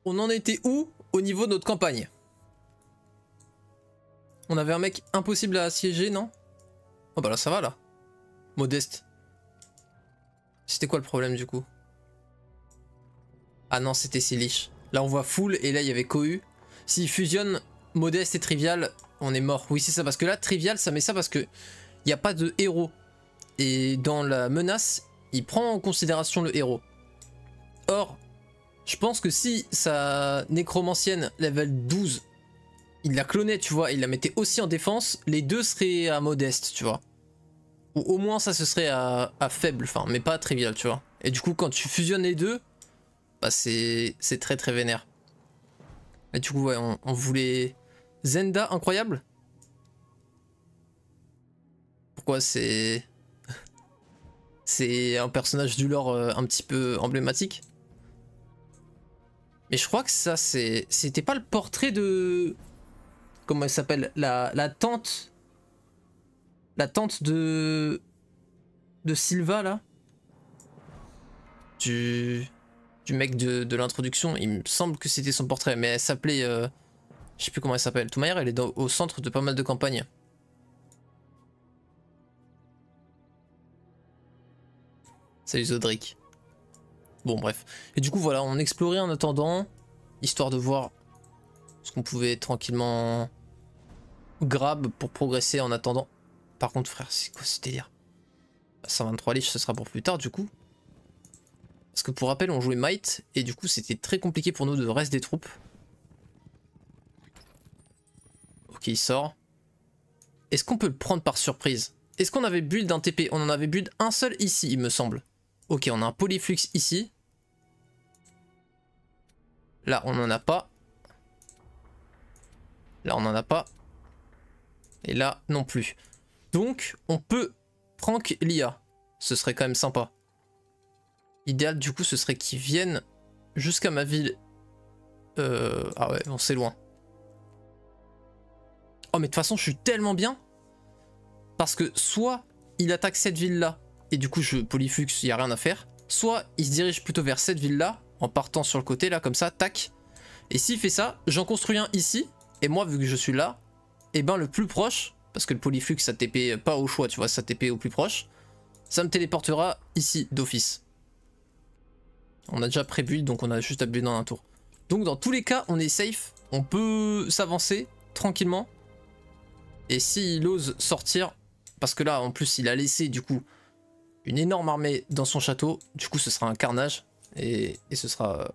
On en était où au niveau de notre campagne? On avait un mec impossible à assiéger, non? Oh bah là ça va là. Modeste. C'était quoi le problème du coup? Ah non, c'était Silich. Là on voit full et là il y avait Cohu. S'il fusionne Modeste et Trivial, on est mort. Oui c'est ça, parce que là Trivial ça met ça parce que il n'y a pas de héros. Et dans la menace, il prend en considération le héros. Or, je pense que si sa nécromancienne level 12, il la clonait, tu vois, il la mettait aussi en défense, les deux seraient à Modeste, tu vois. Ou au moins ça ce serait à faible, enfin, mais pas Trivial, tu vois. Et du coup quand tu fusionnes les deux, bah c'est très très vénère. Et du coup ouais, on voulait Zenda incroyable. Pourquoi c'est un personnage du lore un petit peu emblématique. Mais je crois que ça c'était pas le portrait de, comment elle s'appelle, la tante de Sylva là, du mec de l'introduction. Il me semble que c'était son portrait, mais elle s'appelait je sais plus comment elle s'appelle. De toute manière, elle est au centre de pas mal de campagnes. Salut Zodric. Bon bref. Et du coup voilà, on explorait en attendant, histoire de voir ce qu'on pouvait tranquillement grab pour progresser en attendant. Par contre frère, c'est quoi ce délire? 123 lich, ce sera pour plus tard du coup. Parce que pour rappel, on jouait Might et du coup c'était très compliqué pour nous de reste des troupes. Ok, il sort. Est-ce qu'on peut le prendre par surprise? Est-ce qu'on avait build un TP? On en avait build un seul ici, il me semble. Ok, on a un polyflux ici. Là, on n'en a pas. Là, on n'en a pas. Et là, non plus. Donc, on peut prank l'IA. Ce serait quand même sympa. Idéal, du coup, ce serait qu'ils viennent jusqu'à ma ville. Ah ouais, bon, c'est loin. Oh, mais de toute façon, je suis tellement bien. Parce que soit il attaque cette ville-là, et du coup, je polyflux, il n'y a rien à faire. Soit il se dirige plutôt vers cette ville-là, en partant sur le côté, là, comme ça, tac. Et s'il fait ça, j'en construis un ici. Et moi, vu que je suis là, et ben le plus proche, parce que le polyflux, ça TP pas au choix, tu vois, ça TP au plus proche, ça me téléportera ici, d'office. On a déjà pré-build, donc on a juste à build dans un tour. Donc dans tous les cas, on est safe. On peut s'avancer tranquillement. Et s'il ose sortir, parce que là, en plus, il a laissé, du coup, une énorme armée dans son château. Du coup, ce sera un carnage. Et ce sera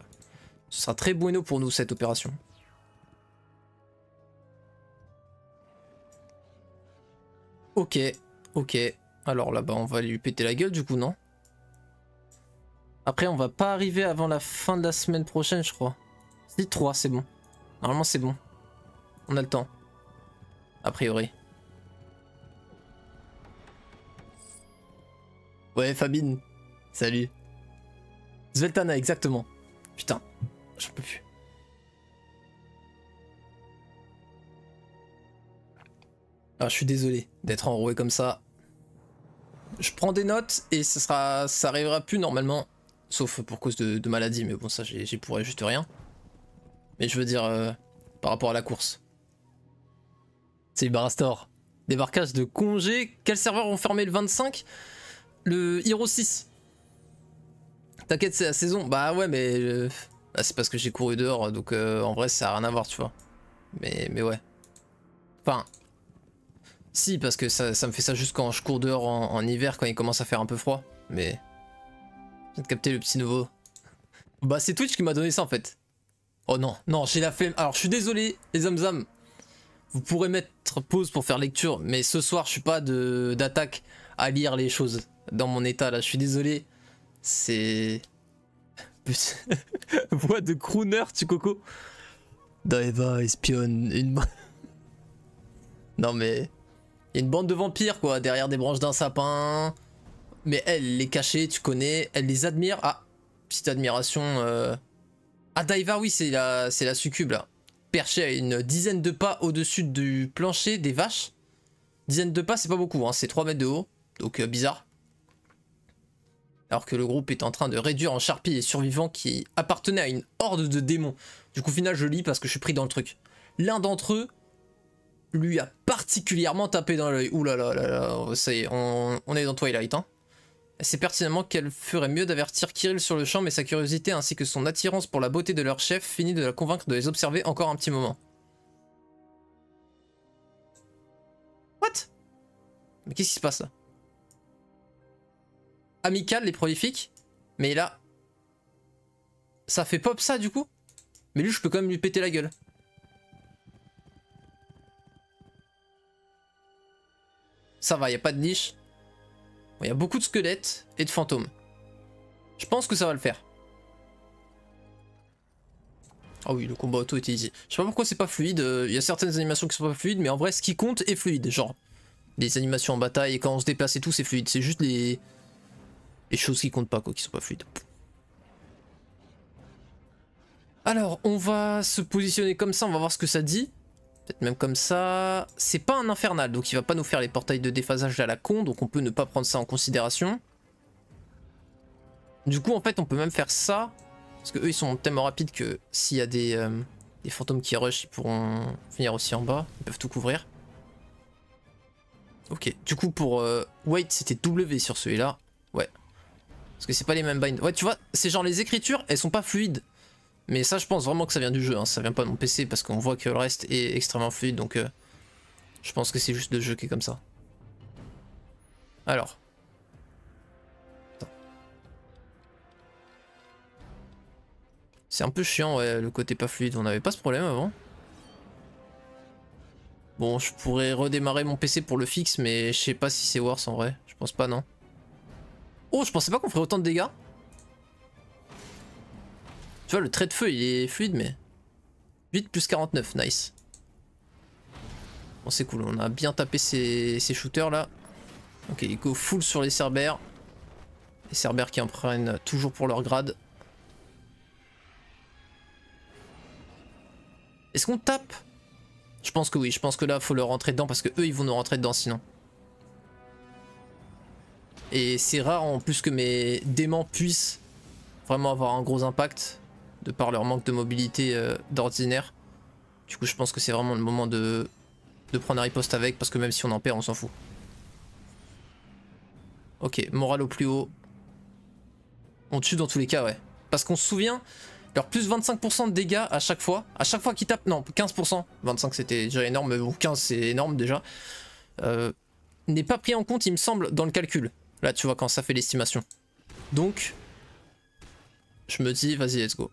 très bueno pour nous, cette opération. Ok, ok. Alors là-bas, on va lui péter la gueule, du coup, non? Après, on va pas arriver avant la fin de la semaine prochaine, je crois. Si, 3, c'est bon. Normalement, c'est bon. On a le temps. A priori. Ouais, Fabine. Salut. Sveltana, exactement. Putain, j'en peux plus. Ah, je suis désolé d'être enroué comme ça. Je prends des notes et ça arrivera plus normalement. Sauf pour cause de maladie, mais bon, ça, j'y pourrais juste rien. Mais je veux dire, par rapport à la course. C'est Barastor. Débarquage de congé. Quels serveurs ont fermé le 25? Le Hero 6. T'inquiète, c'est la saison. Bah ouais, mais bah, c'est parce que j'ai couru dehors, donc en vrai, ça a rien à voir, tu vois. Mais ouais. Enfin, si, parce que ça me fait ça juste quand je cours dehors en hiver, quand il commence à faire un peu froid. Mais j'ai de capter le petit nouveau. Bah c'est Twitch qui m'a donné ça en fait. Oh non, non, j'ai la flemme. Alors je suis désolé, les Zamzam. Vous pourrez mettre pause pour faire lecture, mais ce soir je suis pas d'attaque à lire les choses dans mon état là. Je suis désolé. C'est... Voix de crooner, tu coco. Daeva espionne une... Non mais... Il y a une bande de vampires quoi, derrière des branches d'un sapin. Mais elle les cachée, tu connais. Elle les admire. Ah, petite admiration. Ah, Daeva, oui, c'est la succube là. Perchée à une dizaine de pas au-dessus du plancher des vaches. Dizaine de pas, c'est pas beaucoup, hein. C'est 3 mètres de haut. Donc bizarre. alors que le groupe est en train de réduire en charpie les survivants qui appartenaient à une horde de démons. Du coup, au final, je lis parce que je suis pris dans le truc. L'un d'entre eux lui a particulièrement tapé dans l'œil. Ouh là là là là, ça y est, on est dans Twilight, hein. Elle sait pertinemment qu'elle ferait mieux d'avertir Kirill sur le champ, mais sa curiosité ainsi que son attirance pour la beauté de leur chef finit de la convaincre de les observer encore un petit moment. What? Mais qu'est-ce qui se passe là? Amical, les prolifiques? Mais là... Ça fait pop ça du coup? Mais lui je peux quand même lui péter la gueule. Ça va, y a pas de niche. Il y a beaucoup de squelettes et de fantômes. Je pense que ça va le faire. Ah oui, le combat auto était easy. Je sais pas pourquoi c'est pas fluide. Il y a certaines animations qui sont pas fluides, mais en vrai, ce qui compte est fluide. Genre, les animations en bataille et quand on se déplace et tout, c'est fluide. C'est juste les choses qui comptent pas, quoi, qui sont pas fluides. Alors, on va se positionner comme ça, on va voir ce que ça dit. Peut-être même comme ça. C'est pas un infernal, donc il va pas nous faire les portails de déphasage à la con, donc on peut ne pas prendre ça en considération. Du coup, en fait, on peut même faire ça. Parce que eux, ils sont tellement rapides que s'il y a des fantômes qui rushent, ils pourront venir aussi en bas. Ils peuvent tout couvrir. Ok, du coup, pour Wait, c'était W sur celui-là. Ouais. Parce que c'est pas les mêmes binds. Ouais, tu vois, c'est genre les écritures, elles sont pas fluides. Mais ça, je pense vraiment que ça vient du jeu, hein. Ça vient pas de mon PC parce qu'on voit que le reste est extrêmement fluide. Donc, je pense que c'est juste le jeu qui est comme ça. Alors. C'est un peu chiant, ouais, le côté pas fluide. On n'avait pas ce problème avant. Bon, je pourrais redémarrer mon PC pour le fixe, mais je sais pas si c'est worse en vrai. Je pense pas, non. Oh, je pensais pas qu'on ferait autant de dégâts. Tu vois, le trait de feu, il est fluide, mais... 8 plus 49, nice. Bon, c'est cool, on a bien tapé ces shooters là. Ok, il go full sur les cerbères. Les cerbères qui en prennent toujours pour leur grade. Est-ce qu'on tape? Je pense que oui, je pense que là, faut leur rentrer dedans parce que eux, ils vont nous rentrer dedans sinon. Et c'est rare en plus que mes démons puissent vraiment avoir un gros impact de par leur manque de mobilité d'ordinaire. Du coup, je pense que c'est vraiment le moment de prendre un riposte avec parce que même si on en perd, on s'en fout. Ok, morale au plus haut. On tue dans tous les cas, ouais. Parce qu'on se souvient, leur plus 25% de dégâts à chaque fois qu'ils tapent, non, 15%, 25 c'était déjà énorme, mais bon, 15 c'est énorme déjà, n'est pas pris en compte, il me semble, dans le calcul. Là, tu vois, quand ça fait l'estimation. Donc, je me dis, vas-y, let's go.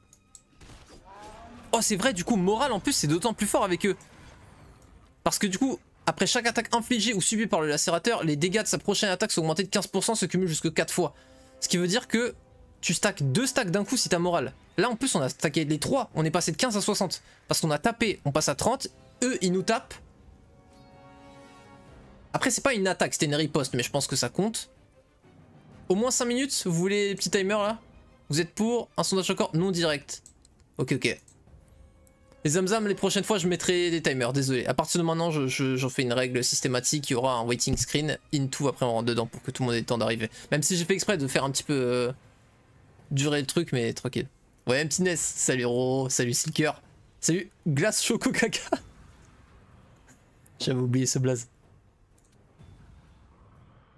Oh, c'est vrai, du coup, morale en plus, c'est d'autant plus fort avec eux. Parce que du coup, après chaque attaque infligée ou subie par le lacérateur, les dégâts de sa prochaine attaque sont augmentés de 15%, se cumulent jusque 4 fois. Ce qui veut dire que tu stacks 2 stacks d'un coup si t'as morale. Là en plus on a stacké les 3, on est passé de 15 à 60. Parce qu'on a tapé, on passe à 30, eux ils nous tapent. Après c'est pas une attaque, c'était une riposte, mais je pense que ça compte. Au moins 5 minutes, vous voulez les petits timers là? Vous êtes pour un sondage encore non direct? Ok, ok. Les Zamzam, les prochaines fois je mettrai des timers, désolé. À partir de maintenant j'en fais une règle systématique, il y aura un waiting screen, into, après on rentre dedans pour que tout le monde ait le temps d'arriver. Même si j'ai fait exprès de faire un petit peu durer le truc, mais tranquille. Ouais, Emptiness, salut Ro, salut Silker, salut Glace Choco Caca. J'avais oublié ce blaze.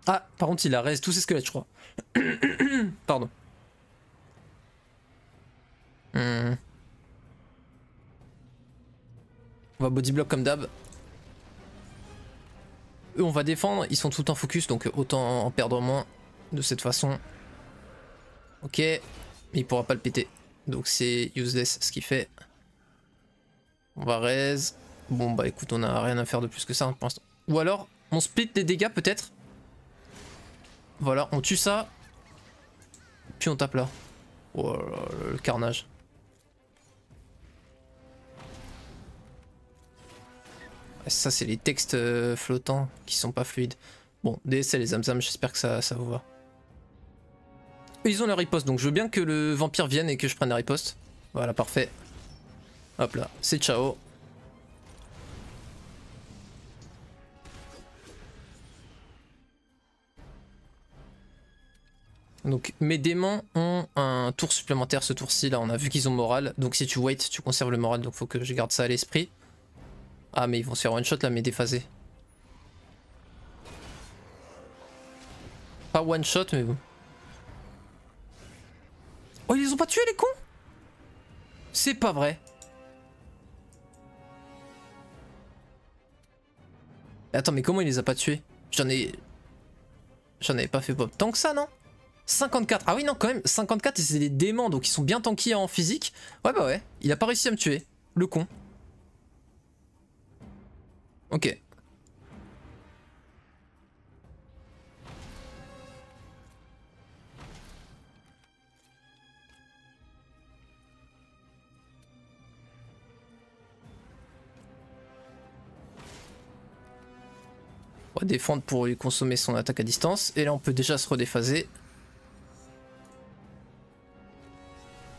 Ah, par contre il a raise tous ses squelettes je crois. Pardon. On va bodyblock comme d'hab. Eux on va défendre, ils sont tout le temps focus donc autant en perdre moins de cette façon. Ok, mais il pourra pas le péter. Donc c'est useless ce qu'il fait. On va raise. Bon bah écoute, on a rien à faire de plus que ça pour l'instant. Ou alors on split les dégâts peut-être. Voilà, on tue ça. Puis on tape là. Oh là là, le carnage. Ça c'est les textes flottants qui sont pas fluides. Bon, DSL les Zamzam, j'espère que ça vous va. Ils ont leur riposte, donc je veux bien que le vampire vienne et que je prenne la riposte. Voilà, parfait. Hop là, c'est ciao. Donc mes démons ont un tour supplémentaire ce tour-ci, là on a vu qu'ils ont moral, donc si tu wait tu conserves le moral, donc faut que je garde ça à l'esprit. Ah mais ils vont se faire one shot là, mais déphasés. Pas one shot mais bon. Oh ils les ont pas tués les cons? C'est pas vrai. Attends mais comment il les a pas tués? J'en avais pas fait pop tant que ça non? 54, ah oui non quand même, 54 et c'est des démons donc ils sont bien tankés en physique. Ouais bah ouais, il a pas réussi à me tuer, le con. Ok. On va défendre pour lui consommer son attaque à distance et là on peut déjà se redéphaser.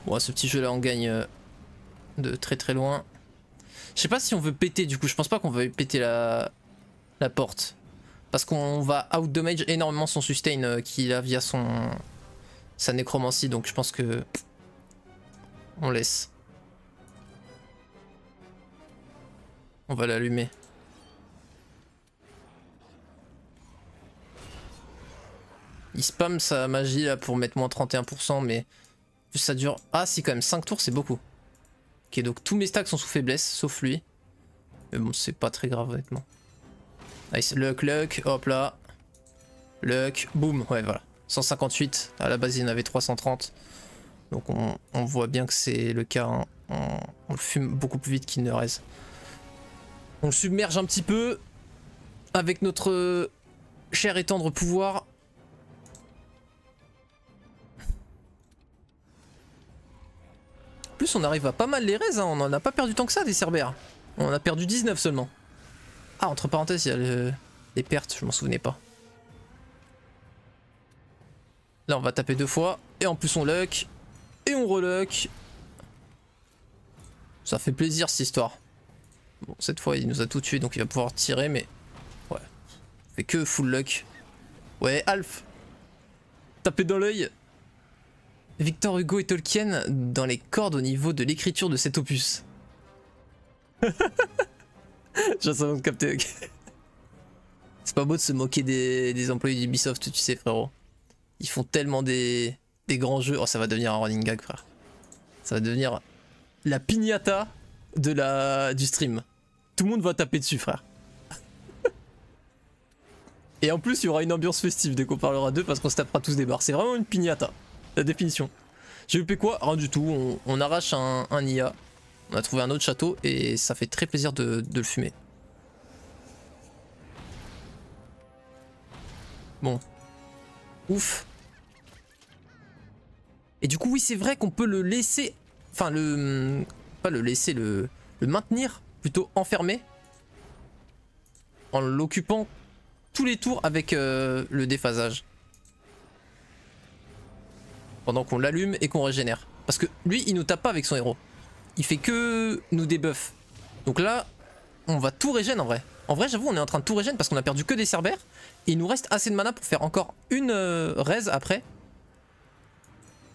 Bon, ce petit jeu là on gagne de très très loin. Je sais pas si on veut péter du coup, je pense pas qu'on va péter la porte. Parce qu'on va out-damage énormément son sustain qu'il a via sa nécromancie, donc je pense que on laisse. On va l'allumer. Il spam sa magie là pour mettre moins 31%, mais ça dure... Ah si quand même, 5 tours c'est beaucoup. Ok donc tous mes stacks sont sous faiblesse, sauf lui. Mais bon c'est pas très grave honnêtement. Nice, luck, hop là. Luck, boum, ouais voilà. 158, à la base il en avait 330. Donc on voit bien que c'est le cas, hein. On le fume beaucoup plus vite qu'il ne reste. On le submerge un petit peu avec notre cher et tendre pouvoir. En plus on arrive à pas mal les raises, hein. On en a pas perdu tant que ça des cerbères. On en a perdu 19 seulement. Ah entre parenthèses il y a les pertes, je m'en souvenais pas. Là on va taper 2 fois et en plus on luck et on reluck. Ça fait plaisir cette histoire. Bon cette fois il nous a tout tué donc il va pouvoir tirer mais ouais. On fait que full luck. Ouais Alf. Taper dans l'œil. Victor Hugo et Tolkien dans les cordes au niveau de l'écriture de cet opus. J'ai de capter. Ok. C'est pas beau de se moquer des employés d'Ubisoft, tu sais frérot. Ils font tellement des grands jeux. Oh ça va devenir un running gag frère. Ça va devenir la piñata du stream. Tout le monde va taper dessus frère. Et en plus il y aura une ambiance festive dès qu'on parlera d'eux parce qu'on se tapera tous des barres. C'est vraiment une piñata. La définition. J'ai loupé quoi? Rien du tout. On arrache un IA. On a trouvé un autre château et ça fait très plaisir de le fumer. Bon. Ouf. Et du coup oui c'est vrai qu'on peut le laisser... Enfin pas le laisser, le maintenir plutôt enfermé. En l'occupant tous les tours avec le déphasage. Pendant qu'on l'allume et qu'on régénère. Parce que lui il nous tape pas avec son héros. Il fait que nous débuff. Donc là on va tout régène en vrai. En vrai j'avoue on est en train de tout régène parce qu'on a perdu que des cerbères. Et il nous reste assez de mana pour faire encore une raise après.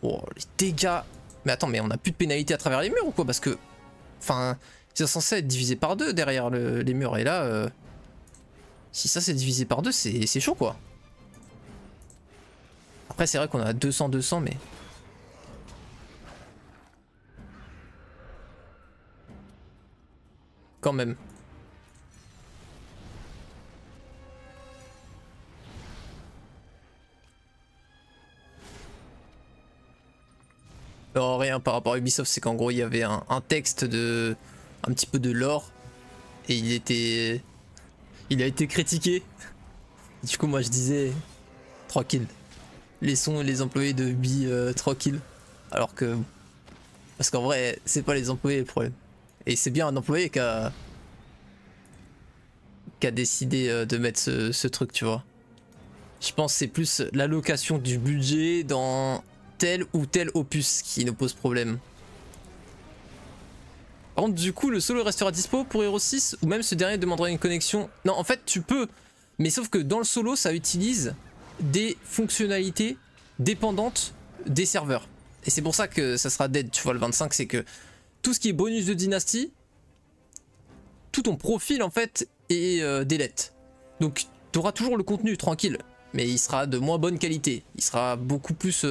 Oh les dégâts. Mais attends mais on a plus de pénalité à travers les murs ou quoi? Parce que... Enfin c'est censé être divisé par 2 derrière les murs. Et là si ça c'est divisé par 2 c'est chaud quoi. Après c'est vrai qu'on a 200 mais... Quand même. Alors rien par rapport à Ubisoft, c'est qu'en gros il y avait un texte de... un petit peu de lore. Et il a été critiqué. Du coup moi je disais... Tranquille. Laissons les employés de Ubi tranquilles. Alors que... Parce qu'en vrai c'est pas les employés le problème. Et c'est bien un employé qui a décidé de mettre ce truc, tu vois. Je pense que c'est plus l'allocation du budget dans tel ou tel opus qui nous pose problème. Par contre, du coup, le solo restera dispo pour Hero 6 ou même ce dernier demandera une connexion. Non, en fait, tu peux, mais sauf que dans le solo, ça utilise des fonctionnalités dépendante des serveurs. Et c'est pour ça que ça sera dead, tu vois, le 25, c'est que tout ce qui est bonus de dynastie, tout ton profil en fait est delete. Donc tu auras toujours le contenu tranquille, mais il sera de moins bonne qualité. Il sera beaucoup plus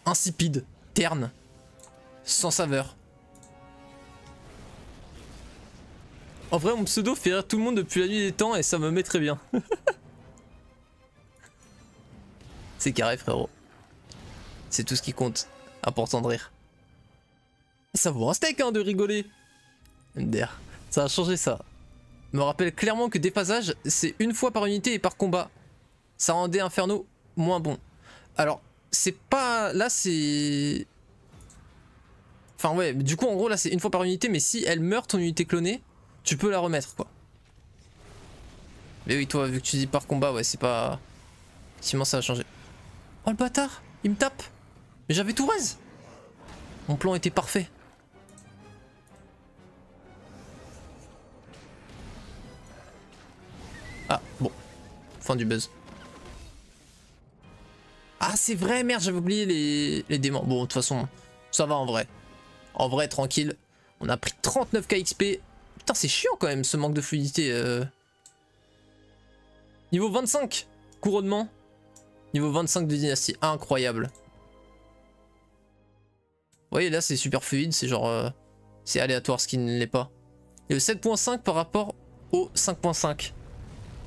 insipide, terne, sans saveur. En vrai, mon pseudo fait rire tout le monde depuis la nuit des temps et ça me met très bien. C'est carré, frérot. C'est tout ce qui compte. Important de rire. Ça vaut un steak hein, de rigoler. MDR. Ça a changé ça. Me rappelle clairement que déphasage, c'est une fois par unité et par combat. Ça rendait Inferno moins bon. Alors, c'est pas... Là, c'est... Enfin ouais, du coup, en gros, là, c'est une fois par unité, mais si elle meurt, ton unité clonée, tu peux la remettre, quoi. Mais oui, toi, vu que tu dis par combat, ouais, c'est pas... Effectivement, ça a changé. Oh, le bâtard, il me tape. Mais j'avais tout raise. Mon plan était parfait. Ah, bon. Fin du buzz. Ah, c'est vrai, merde, j'avais oublié les démons. Bon, de toute façon, ça va en vrai. En vrai, tranquille. On a pris 39k XP. Putain, c'est chiant quand même, ce manque de fluidité. Niveau 25, couronnement. Niveau 25 de dynastie, incroyable. Vous voyez, là, c'est super fluide, c'est genre... c'est aléatoire, ce qui ne l'est pas. Et le 7.5 par rapport au 5.5.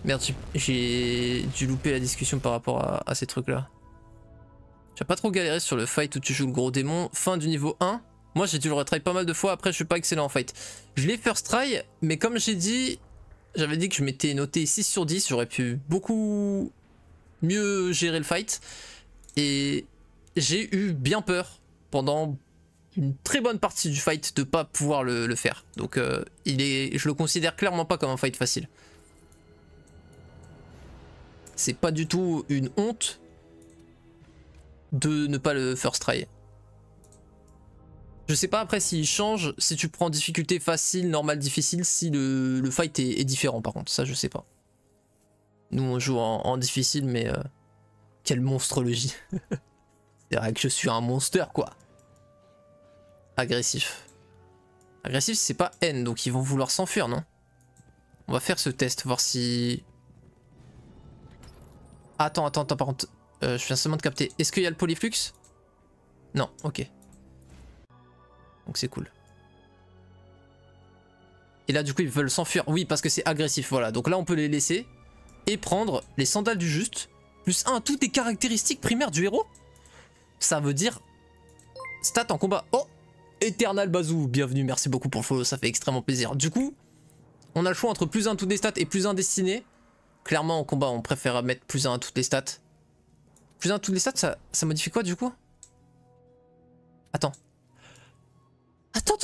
Merde, j'ai dû louper la discussion par rapport à ces trucs-là. Tu vas pas trop galérer sur le fight où tu joues le gros démon. Fin du niveau 1. Moi, j'ai dû le retry pas mal de fois. Après, je suis pas excellent en fight. Je l'ai first try, mais comme j'ai dit... J'avais dit que je m'étais noté 6 sur 10. J'aurais pu beaucoup mieux gérer le fight. Et j'ai eu bien peur pendant une très bonne partie du fight de pas pouvoir le faire. Donc, je le considère clairement pas comme un fight facile. C'est pas du tout une honte de ne pas le first try. Je sais pas après s'il change, si tu prends difficulté facile, normal, difficile, si le fight est différent par contre, ça je sais pas. Nous on joue en difficile mais quelle monstrologie. C'est vrai que je suis un monster quoi. Agressif. Agressif c'est pas N donc ils vont vouloir s'enfuir non? On va faire ce test, voir si... Attends par contre, je viens seulement de capter. Est-ce qu'il y a le polyflux? Non, ok. Donc c'est cool. Et là du coup ils veulent s'enfuir. Oui parce que c'est agressif, voilà. Donc là on peut les laisser. Et prendre les sandales du juste. Plus 1 à toutes les caractéristiques primaires du héros. Ça veut dire... Stat en combat. Oh, Eternal Bazou, bienvenue, merci beaucoup pour le follow, ça fait extrêmement plaisir. Du coup, on a le choix entre plus 1 à toutes les stats et plus 1 destiné. Clairement en combat on préfère mettre plus 1 à toutes les stats. Plus 1 à toutes les stats ça modifie quoi du coup? Attends. Attends.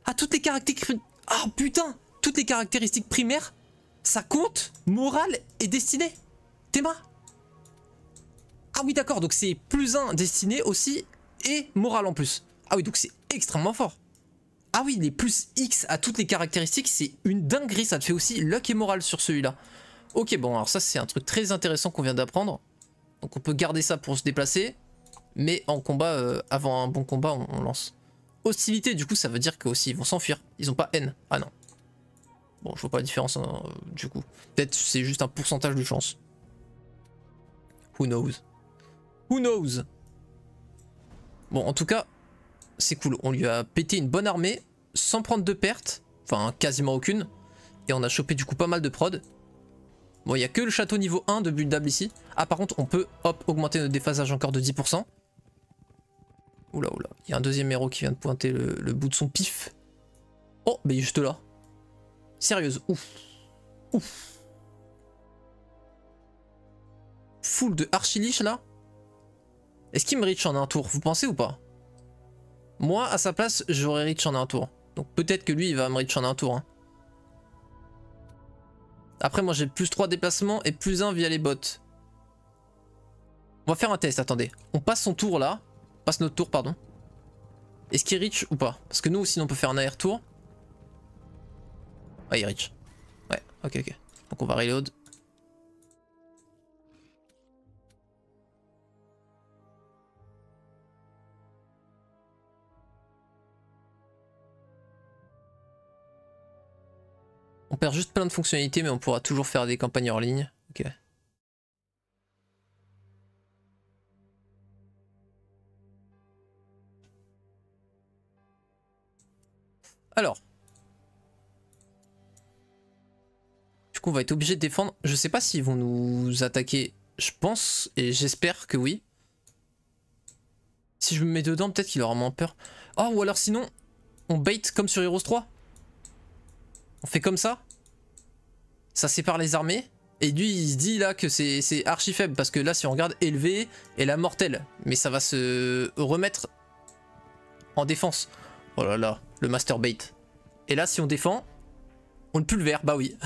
Ah, toutes les caractéristiques... Ah putain, toutes les caractéristiques primaires, ça compte morale et destinée. Théma. Ah oui d'accord, donc c'est plus 1 destiné aussi et morale en plus. Ah oui, donc c'est extrêmement fort. Ah oui, les plus X à toutes les caractéristiques, c'est une dinguerie. Ça te fait aussi luck et morale sur celui-là. Ok, bon, alors ça c'est un truc très intéressant qu'on vient d'apprendre. Donc on peut garder ça pour se déplacer. Mais en combat, avant un bon combat, on lance. Hostilité, du coup, ça veut dire qu'aussi ils vont s'enfuir. Ils ont pas haine. Ah non. Bon, je vois pas la différence hein, du coup. Peut-être c'est juste un pourcentage de chance. Who knows? Who knows? Bon, en tout cas, c'est cool. On lui a pété une bonne armée sans prendre de pertes. Enfin, quasiment aucune. Et on a chopé du coup pas mal de prod. Bon, il n'y a que le château niveau 1 de Buildable ici. Ah, par contre, on peut, hop, augmenter notre déphasage encore de 10%. Oula, il y a un deuxième héros qui vient de pointer le bout de son pif. Oh, mais il est juste là. Sérieuse, ouf. Full de archiliche là. Est-ce qu'il me reach en un tour, vous pensez ou pas? Moi, à sa place, j'aurais reach en un tour. Donc peut-être que lui, il va me reach en un tour. Hein. Après, moi, j'ai plus 3 déplacements et plus 1 via les bots. On va faire un test, attendez. On passe son tour là. On passe notre tour, pardon. Est-ce qu'il reach ou pas? Parce que nous, sinon, on peut faire un aller-retour. Ah, il reach. Ouais, ok. Donc on va reload. On perd juste plein de fonctionnalités, mais on pourra toujours faire des campagnes hors ligne. Ok. Alors. Du coup, on va être obligé de défendre. Je sais pas s'ils vont nous attaquer. Je pense et j'espère que oui. Si je me mets dedans, peut-être qu'il aura moins peur. Oh, ou alors sinon, on bait comme sur Heroes 3. On fait comme ça. Ça sépare les armées. Et lui, il se dit là que c'est archi faible. Parce que là, si on regarde élevé, elle a mortelle. Mais ça va se remettre en défense. Oh là là, le master bait. Et là, si on défend, on ne pulvère. Bah oui.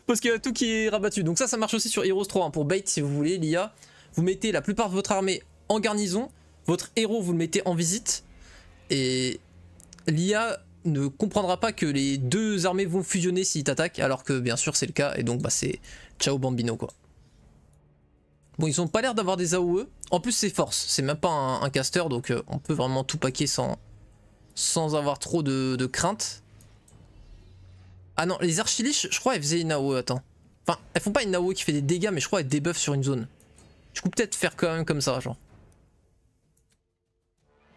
Parce qu'il y a tout qui est rabattu. Donc ça marche aussi sur Heroes 3. Hein. Pour bait, si vous voulez, l'IA, vous mettez la plupart de votre armée en garnison. Votre héros, vous le mettez en visite. Et l'IA ne comprendra pas que les deux armées vont fusionner s'ils t'attaquent. Alors que bien sûr, c'est le cas. Et donc, bah, c'est ciao bambino, quoi. Bon, ils ont pas l'air d'avoir des AOE. En plus, c'est force. C'est même pas un caster. Donc, on peut vraiment tout paquer sans avoir trop de crainte. Ah non, les archiliches, je crois, elles faisaient une AOE, attends. Enfin, elles font pas une AOE qui fait des dégâts, mais je crois elles débuffent sur une zone. Du coup, peut-être faire quand même comme ça, genre.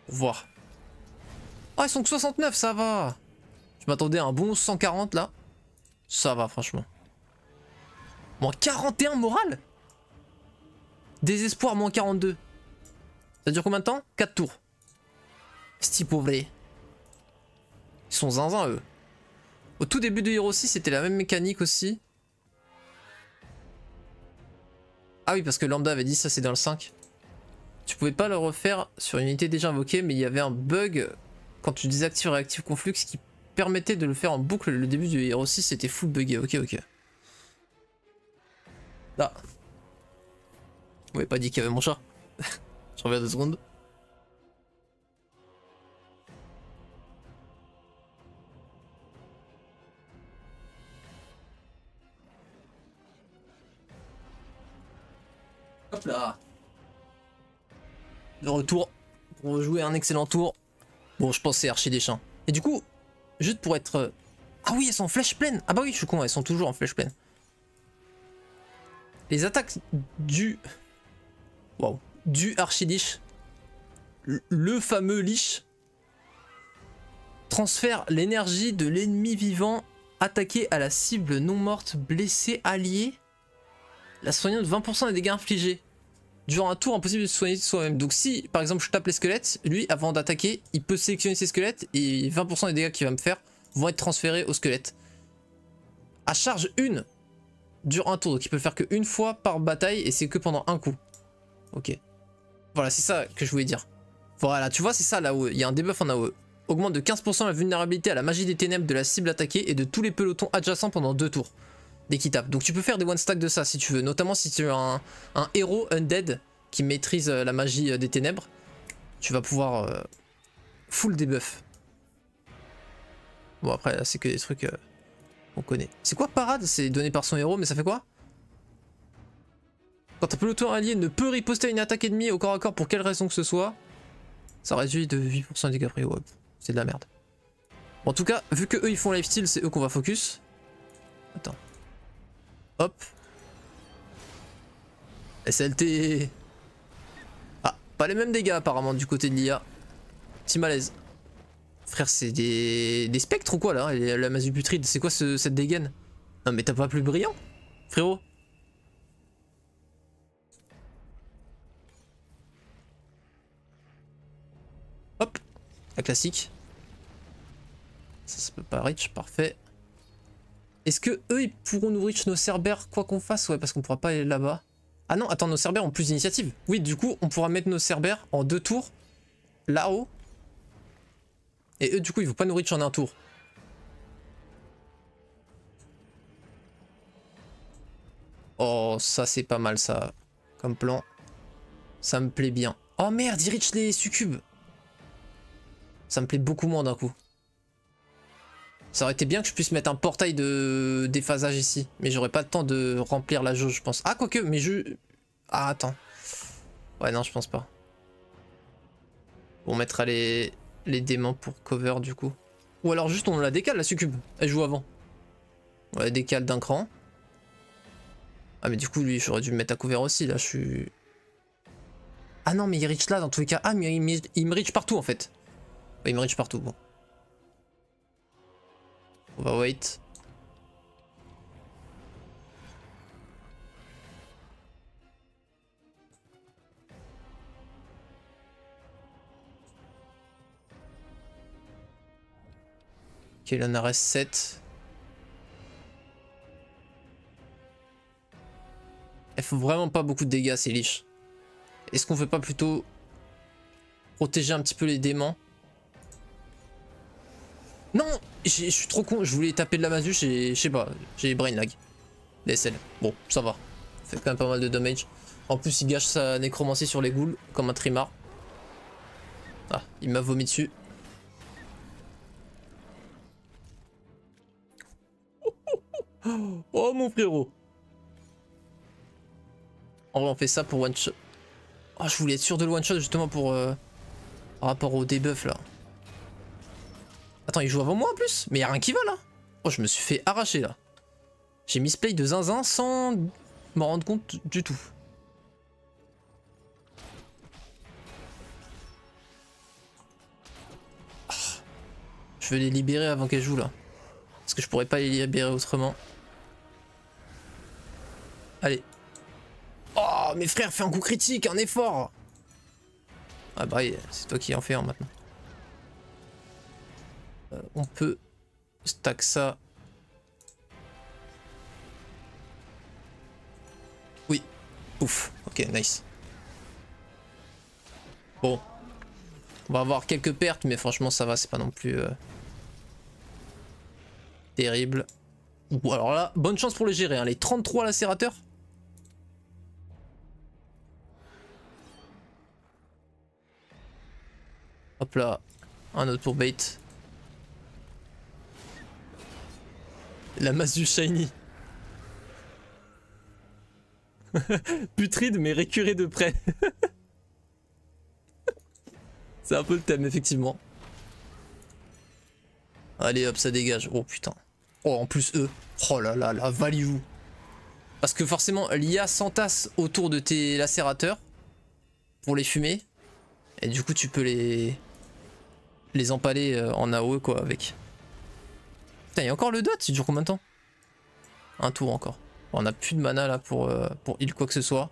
Pour voir. Ah, ils sont que 69, ça va. Je m'attendais à un bon 140 là. Ça va, franchement. Moins 41 moral. Désespoir, moins 42. Ça dure combien de temps? 4 tours. Sti pauvre. Ils sont zinzin, eux. Au tout début de Hero 6, c'était la même mécanique aussi. Ah oui, parce que Lambda avait dit ça, c'est dans le 5. Tu pouvais pas le refaire sur une unité déjà invoquée, mais il y avait un bug quand tu désactives Reactive Conflux qui permettait de le faire en boucle. Le début du Hero 6, c'était full buggé. Ok, ok. Là. Vous m'avez pas dit qu'il y avait mon chat. Je reviens 2 secondes. Hop là. De retour pour jouer un excellent tour. Bon, je pense que c'est archi des champs. Et du coup, juste pour être... Ah oui, elles sont en flèche pleine. Ah bah oui, je suis con, elles sont toujours en flèche pleine. Les attaques du... Waouh. Du archi-lich. Le fameux lich. Transfère l'énergie de l'ennemi vivant attaqué à la cible non morte blessée alliée. La soignant de 20% des dégâts infligés. Durant un tour, impossible de se soigner soi-même. Donc si, par exemple, je tape les squelettes, lui, avant d'attaquer, il peut sélectionner ses squelettes et 20% des dégâts qu'il va me faire vont être transférés aux squelettes. À charge 1, dure un tour. Donc il peut le faire qu'une fois par bataille et c'est que pendant un coup. Ok. Voilà, c'est ça que je voulais dire. Voilà, tu vois, c'est ça l'AOE. Il y a un debuff en AOE. Augmente de 15% la vulnérabilité à la magie des ténèbres de la cible attaquée et de tous les pelotons adjacents pendant 2 tours. Dès qu'il tape. Donc tu peux faire des one stack de ça si tu veux. Notamment si tu as un héros undead qui maîtrise la magie des ténèbres. Tu vas pouvoir full debuff. Bon après c'est que des trucs qu'on connaît. C'est quoi parade? C'est donné par son héros mais ça fait quoi? Quand un peloton allié ne peut riposter à une attaque ennemie au corps à corps pour quelle raison que ce soit, ça réduit de 8% des dégâts pris. Ouais, c'est de la merde. Bon, en tout cas, vu que eux ils font lifesteal, c'est eux qu'on va focus. Attends. Hop. SLT. Ah, pas les mêmes dégâts apparemment du côté de l'IA. Petit malaise. Frère, c'est des spectres ou quoi là? La masse du putride, c'est quoi cette dégaine? Non mais t'as pas plus brillant, frérot? Hop, la classique. Ça peut pas reach, parfait. Est-ce que eux ils pourront nous reach nos cerbères quoi qu'on fasse? Ouais, parce qu'on pourra pas aller là-bas. Ah non, attends, nos cerbères ont plus d'initiative. Oui, du coup, on pourra mettre nos cerbères en 2 tours là-haut. Et eux, du coup, ils vont pas nous reach en un tour. Oh, ça c'est pas mal ça, comme plan. Ça me plaît bien. Oh merde, ils reach les succubes. Ça me plaît beaucoup moins d'un coup. Ça aurait été bien que je puisse mettre un portail de déphasage ici. Mais j'aurais pas le temps de remplir la jauge, je pense. Ah, quoique, mais je... Ah, attends. Ouais, non, je pense pas. On mettra les démons pour cover, du coup. Ou alors juste on la décale, la succube. Elle joue avant. Ouais, décale d'un cran. Ah mais du coup lui j'aurais dû me mettre à couvert aussi là je suis... Ah non mais il reach là dans tous les cas. Ah mais il me reach partout en fait. Ouais, il me reach partout bon. On va wait. Ok il en a reste 7. Il faut vraiment pas beaucoup de dégâts ces liches. Est-ce qu'on veut pas plutôt protéger un petit peu les démons? Non, je suis trop con, je voulais taper de la masu, je sais pas, j'ai brain lag. DSL, bon, ça va. Fait quand même pas mal de damage. En plus, il gâche sa nécromancie sur les ghouls, comme un trimar. Ah, il m'a vomi dessus. Oh mon frérot. En vrai, on fait ça pour one shot. Oh, je voulais être sûr de le one shot justement pour par rapport au debuff là. Attends, il joue avant moi en plus? Mais y'a rien qui va là. Oh, je me suis fait arracher là. J'ai misplay de zinzin sans m'en rendre compte du tout. Oh, je veux les libérer avant qu'elles jouent là. Parce que je pourrais pas les libérer autrement. Allez. Oh, mes frères, fais un coup critique, un effort. Ah bah, c'est toi qui en fais un maintenant. On peut stack ça. Oui. Ouf. Ok, nice. Bon. On va avoir quelques pertes, mais franchement, ça va, c'est pas non plus terrible. Ou alors là, bonne chance pour les gérer, hein. Les 33 lacérateurs. Hop là, un autre pour bait. La masse du shiny. Putride mais récuré de près. C'est un peu le thème effectivement. Allez hop, ça dégage. Oh putain. Oh en plus eux. Oh là là, la value. Parce que forcément l'IA s'entasse autour de tes lacérateurs pour les fumer. Et du coup tu peux les empaler en AOE quoi avec. Putain, il y a encore le dot, il dure combien de temps? Un tour encore. Bon, on a plus de mana là pour heal quoi que ce soit.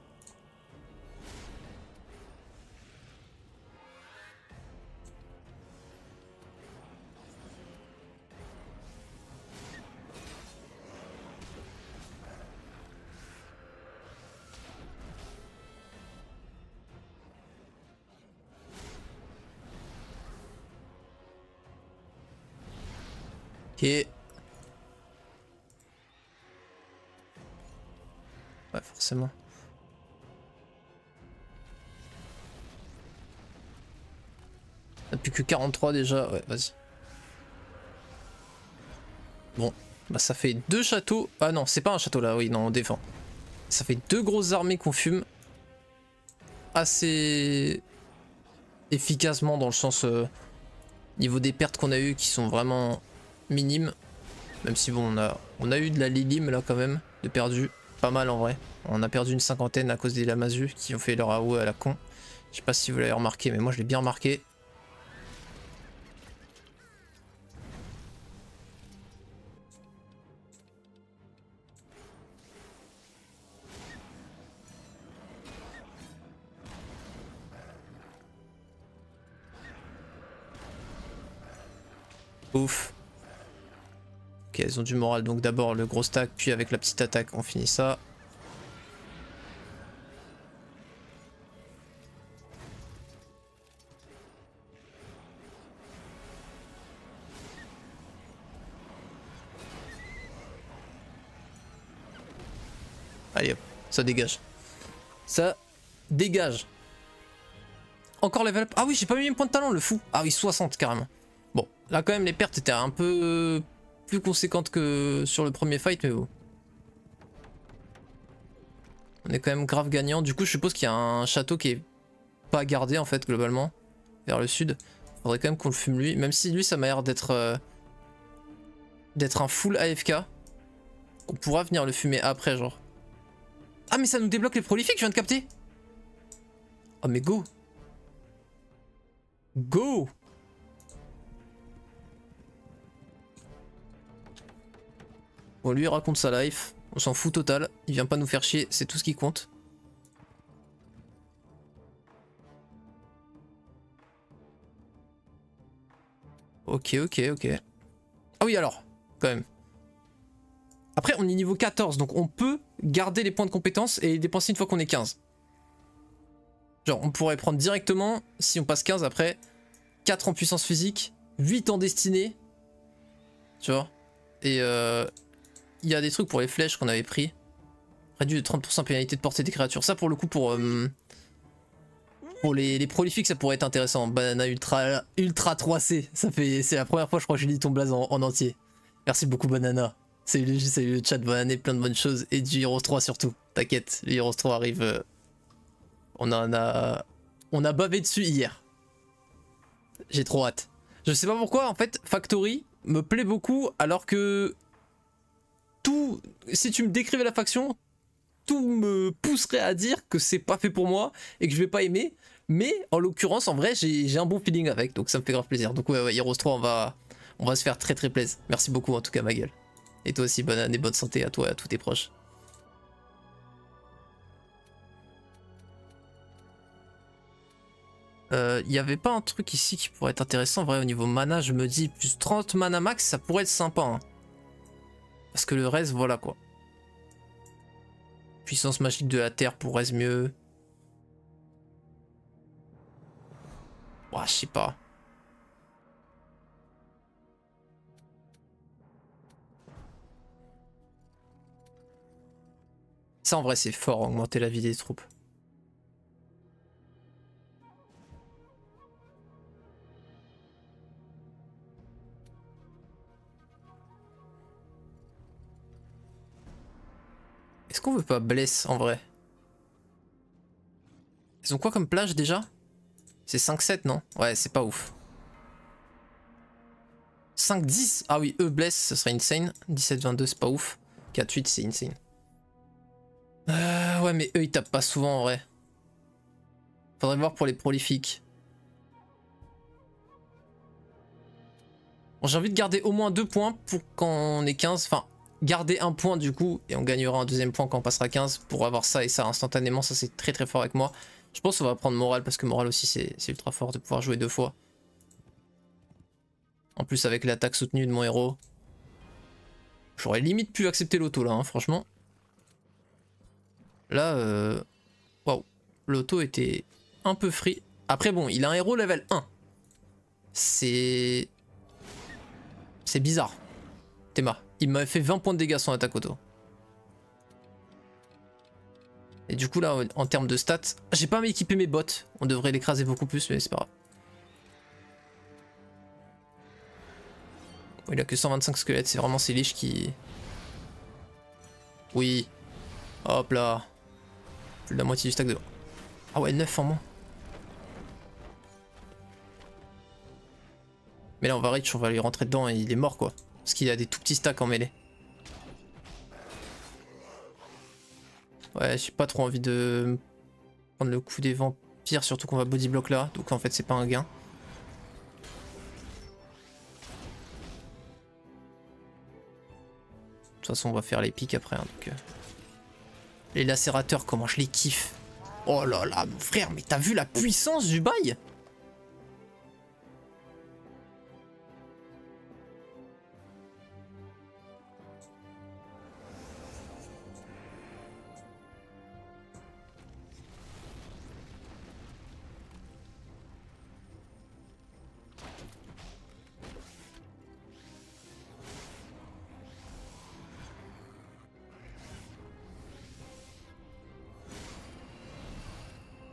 Ok. Ouais, forcément. On a plus que 43 déjà. Ouais, vas-y. Bon, bah ça fait 2 châteaux. Ah non, c'est pas un château là, oui, non, on défend. Ça fait 2 grosses armées qu'on fume. Assez efficacement dans le sens niveau des pertes qu'on a eues qui sont vraiment minimes. Même si bon, on a eu de la Lilim là quand même, de perdu. Pas mal en vrai. On a perdu une cinquantaine à cause des Lamazu qui ont fait leur AOE à la con. Je sais pas si vous l'avez remarqué, mais moi je l'ai bien remarqué. Ouf. Ok, elles ont du moral, donc d'abord le gros stack, puis avec la petite attaque, on finit ça. Allez hop, ça dégage. Ça dégage. Encore level up. Ah oui, j'ai pas mis mes points de talent, le fou. Ah oui, 60 carrément. Bon, là quand même les pertes étaient un peu plus conséquentes que sur le premier fight, mais bon. On est quand même grave gagnant. Du coup, je suppose qu'il y a un château qui est pas gardé en fait, globalement, vers le sud. Faudrait quand même qu'on le fume lui, même si lui ça m'a l'air d'être un full AFK. On pourra venir le fumer après, genre. Ah, mais ça nous débloque les prolifiques, je viens de capter. Oh, mais go. Go. Bon, lui, il raconte sa life. On s'en fout total. Il vient pas nous faire chier, c'est tout ce qui compte. Ok, ok, ok. Ah oui, alors, quand même. Après, on est niveau 14, donc on peut garder les points de compétence et les dépenser une fois qu'on est 15. Genre, on pourrait prendre directement, si on passe 15 après, 4 en puissance physique, 8 en destinée. Tu vois. Et il y a des trucs pour les flèches qu'on avait pris. Réduit de 30% pénalité de portée des créatures. Ça, pour le coup, pour les prolifiques, ça pourrait être intéressant. Banana Ultra 3C. C'est la première fois, je crois, que je lis ton blaze en entier. Merci beaucoup, Banana. Salut le chat, bonne année, plein de bonnes choses. Et du Heroes 3 surtout. T'inquiète, le Heroes 3 arrive. On a bavé dessus hier. J'ai trop hâte. Je sais pas pourquoi, en fait, Factory me plaît beaucoup, alors que tout. Si tu me décrivais la faction, tout me pousserait à dire que c'est pas fait pour moi et que je vais pas aimer. Mais en l'occurrence, en vrai, j'ai un bon feeling avec, donc ça me fait grave plaisir. Donc ouais, Heroes 3, on va se faire très plaisir. Merci beaucoup en tout cas, ma gueule. Et toi aussi, bonne année, bonne santé à toi et à tous tes proches. Y avait pas un truc ici qui pourrait être intéressant, en vrai, au niveau mana, je me dis, plus 30 mana max, ça pourrait être sympa. Hein. Parce que le reste, voilà quoi. Puissance magique de la terre pourrait être mieux. Ouah, je sais pas. Ça en vrai c'est fort, augmenter la vie des troupes. Est-ce qu'on veut pas bless en vrai? Ils ont quoi comme plage déjà? C'est 5-7 non? Ouais c'est pas ouf. 5-10? Ah oui, eux bless, ce serait insane. 17-22 c'est pas ouf. 4-8 c'est insane. Ouais mais eux ils tapent pas souvent en vrai. Faudrait voir pour les prolifiques. Bon, j'ai envie de garder au moins 2 points pour quand on est 15. Enfin, garder un point du coup et on gagnera un deuxième point quand on passera 15 pour avoir ça et ça instantanément. Ça c'est très fort avec moi. Je pense qu'on va prendre Moral parce que Moral aussi c'est ultra fort de pouvoir jouer 2 fois. En plus avec l'attaque soutenue de mon héros. J'aurais limite pu accepter l'auto là, hein, franchement. Là, waouh, l'auto était un peu free. Après bon, il a un héros level 1. C'est bizarre. Théma. Il m'a fait 20 points de dégâts son attaque auto. Et du coup là, en termes de stats, j'ai pas équipé mes bots. On devrait l'écraser beaucoup plus, mais c'est pas grave. Bon, il a que 125 squelettes, c'est vraiment ces liches qui... Oui. Hop là. Plus de la moitié du stack de... Ah ouais, 9 en moins. Mais là on va reach, on va lui rentrer dedans et il est mort quoi. Parce qu'il a des tout petits stacks en mêlée. Ouais, j'ai pas trop envie de prendre le coup des vampires, surtout qu'on va bodyblock là. Donc en fait c'est pas un gain. De toute façon, on va faire les pics après. Hein, donc, les lacérateurs, comment je les kiffe. Oh là là, mon frère, mais t'as vu la puissance du bail?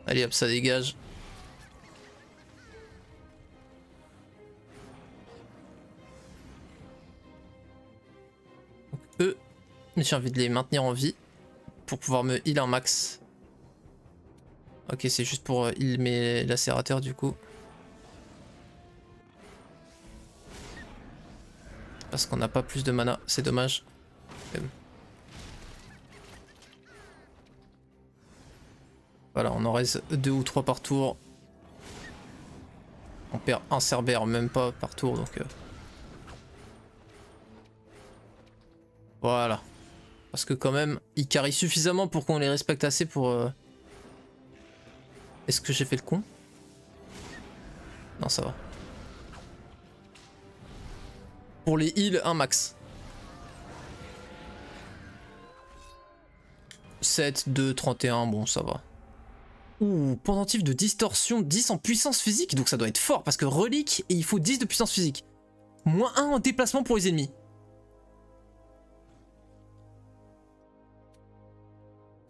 Allez hop, ça dégage. Donc, eux, j'ai envie de les maintenir en vie pour pouvoir me heal un max. Ok, c'est juste pour heal mes lacérateurs du coup. Parce qu'on n'a pas plus de mana, c'est dommage. Voilà, on en reste 2 ou 3 par tour. On perd un Cerbère, même pas par tour, donc... Voilà. Parce que quand même, ils carrient suffisamment pour qu'on les respecte assez pour... Est-ce que j'ai fait le con? Non, ça va. Pour les heals, un max. 7, 2, 31, bon ça va. Ouh, pendentif de distorsion 10 en puissance physique, donc ça doit être fort parce que relique et il faut 10 de puissance physique. Moins 1 en déplacement pour les ennemis.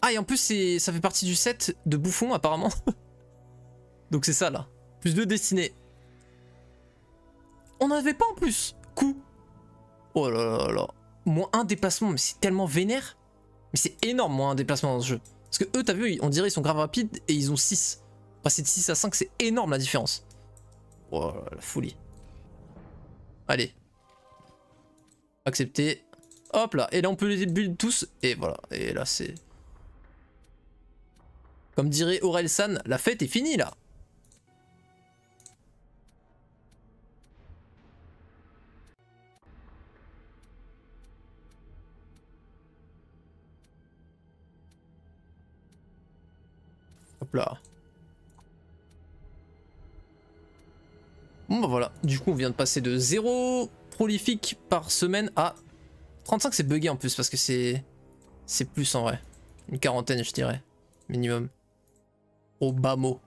Ah et en plus ça fait partie du set de bouffon apparemment. Donc c'est ça là. Plus 2 destinés. On n'avait pas en plus. Coup. Oh là là là. Moins 1 déplacement, mais c'est tellement vénère. Mais c'est énorme moins 1 déplacement dans ce jeu. Parce que eux, t'as vu, on dirait ils sont grave rapides et ils ont 6. Passer de 6 à 5, c'est énorme la différence. Oh la folie. Allez. Accepter. Hop là. Et là on peut les build tous. Et voilà. Et là c'est... Comme dirait Aurel San, la fête est finie là. Hop là. Bon bah voilà, du coup on vient de passer de 0 prolifique par semaine à 35, c'est bugué en plus parce que c'est plus en vrai. Une quarantaine je dirais, minimum. Au bas mot.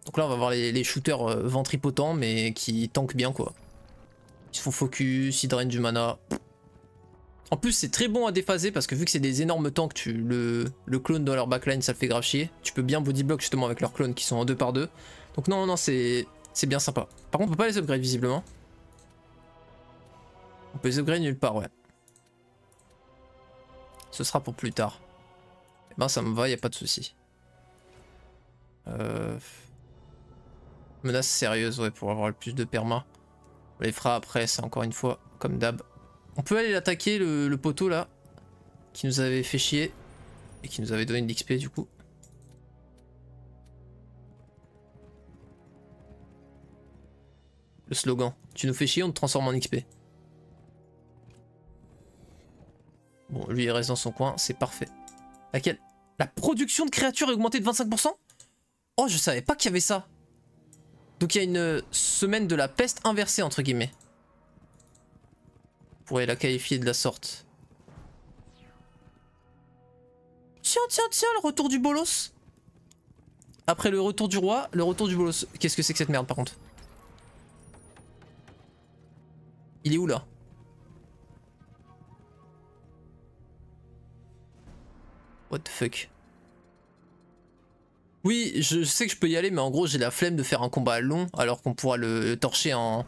Donc là on va voir les shooters ventripotents mais qui tankent bien quoi. Ils se font focus, ils drainent du mana. En plus c'est très bon à déphaser parce que vu que c'est des énormes tanks, le clone dans leur backline ça le fait grave chier. Tu peux bien bodyblock justement avec leurs clones qui sont en 2 par 2. Donc non c'est bien sympa. Par contre on peut pas les upgrade visiblement. On peut les upgrade nulle part ouais. Ce sera pour plus tard. Et ben ça me va, y a pas de souci. Menace sérieuse ouais pour avoir le plus de perma. On les fera après, c'est encore une fois comme d'hab. On peut aller l'attaquer le poteau là qui nous avait fait chier et qui nous avait donné de l'XP du coup. Le slogan, tu nous fais chier, on te transforme en XP. Bon, lui il reste dans son coin, c'est parfait. Laquelle? La production de créatures est augmentée de 25%? Oh, je savais pas qu'il y avait ça. Donc il y a une semaine de la peste inversée entre guillemets. On pourrait la qualifier de la sorte. Tiens, le retour du bolos. Après le retour du roi, le retour du bolos. Qu'est-ce que c'est que cette merde par contre? Il est où là? What the fuck? Oui, je sais que je peux y aller, mais en gros j'ai la flemme de faire un combat long alors qu'on pourra le torcher en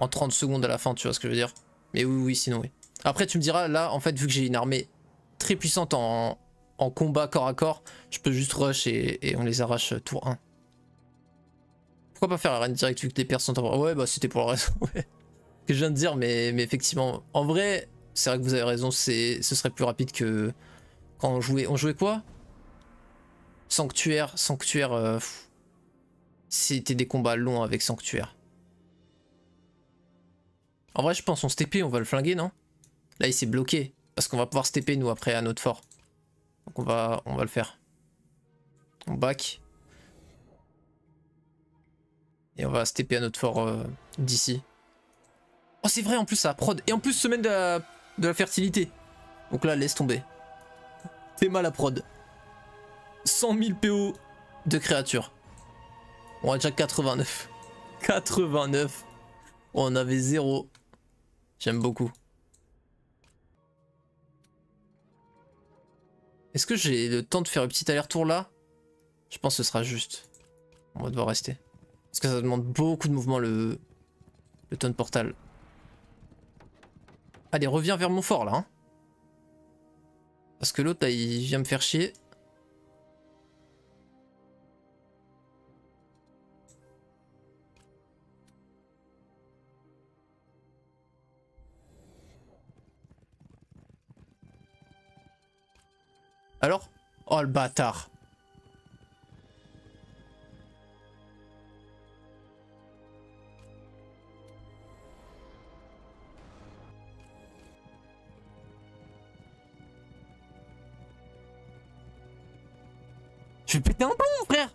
30 secondes à la fin, tu vois ce que je veux dire? Mais oui, sinon oui. Après tu me diras, là en fait vu que j'ai une armée très puissante en combat corps à corps, je peux juste rush et on les arrache tour 1. Pourquoi pas faire la reine direct vu que les pertes sont en... Ouais bah c'était pour la raison ouais, que je viens de dire, mais effectivement, en vrai, c'est vrai que vous avez raison, ce serait plus rapide que quand on jouait quoi? Sanctuaire, c'était des combats longs avec Sanctuaire. En vrai je pense on se TP, on va le flinguer non? Là il s'est bloqué, parce qu'on va pouvoir se TP nous après à notre fort. Donc on va le faire. On back. Et on va se TP à notre fort d'ici. Oh c'est vrai en plus ça prod. Et en plus semaine de la fertilité. Donc là laisse tomber. Fais mal à prod. 100 000 PO de créatures. On a déjà 89. 89. On avait 0. J'aime beaucoup. Est-ce que j'ai le temps de faire un petit aller-retour là? Je pense que ce sera juste. On va devoir rester. Parce que ça demande beaucoup de mouvement le ton portal. Allez, reviens vers mon fort là. Hein. Parce que l'autre là, il vient me faire chier. Alors? Oh le bâtard. Je vais péter un plomb, frère.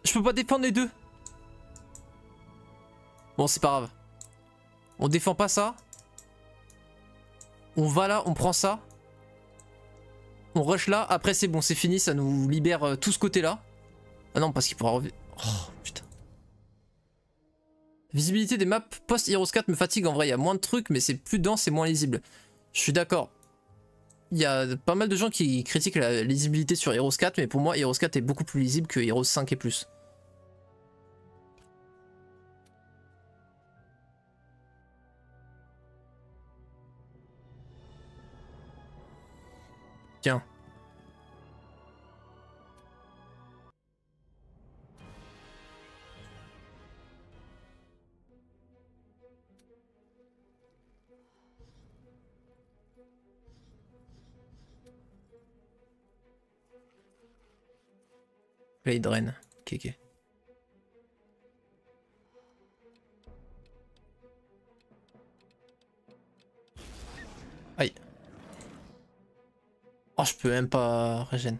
Je peux pas défendre les deux. Bon, c'est pas grave. On défend pas ça. On va là, on prend ça. On rush là. Après, c'est bon, c'est fini. Ça nous libère tout ce côté-là. Ah non, parce qu'il pourra revenir. Oh, putain. Visibilité des maps post-Heroes 4 me fatigue en vrai. Il y a moins de trucs, mais c'est plus dense et moins lisible. Je suis d'accord. Il y a pas mal de gens qui critiquent la lisibilité sur Heroes 4, mais pour moi, Heroes 4 est beaucoup plus lisible que Heroes 5 et plus. Tiens. Blade Rain. Ok, ok. Aïe. Oh, je peux même pas régène.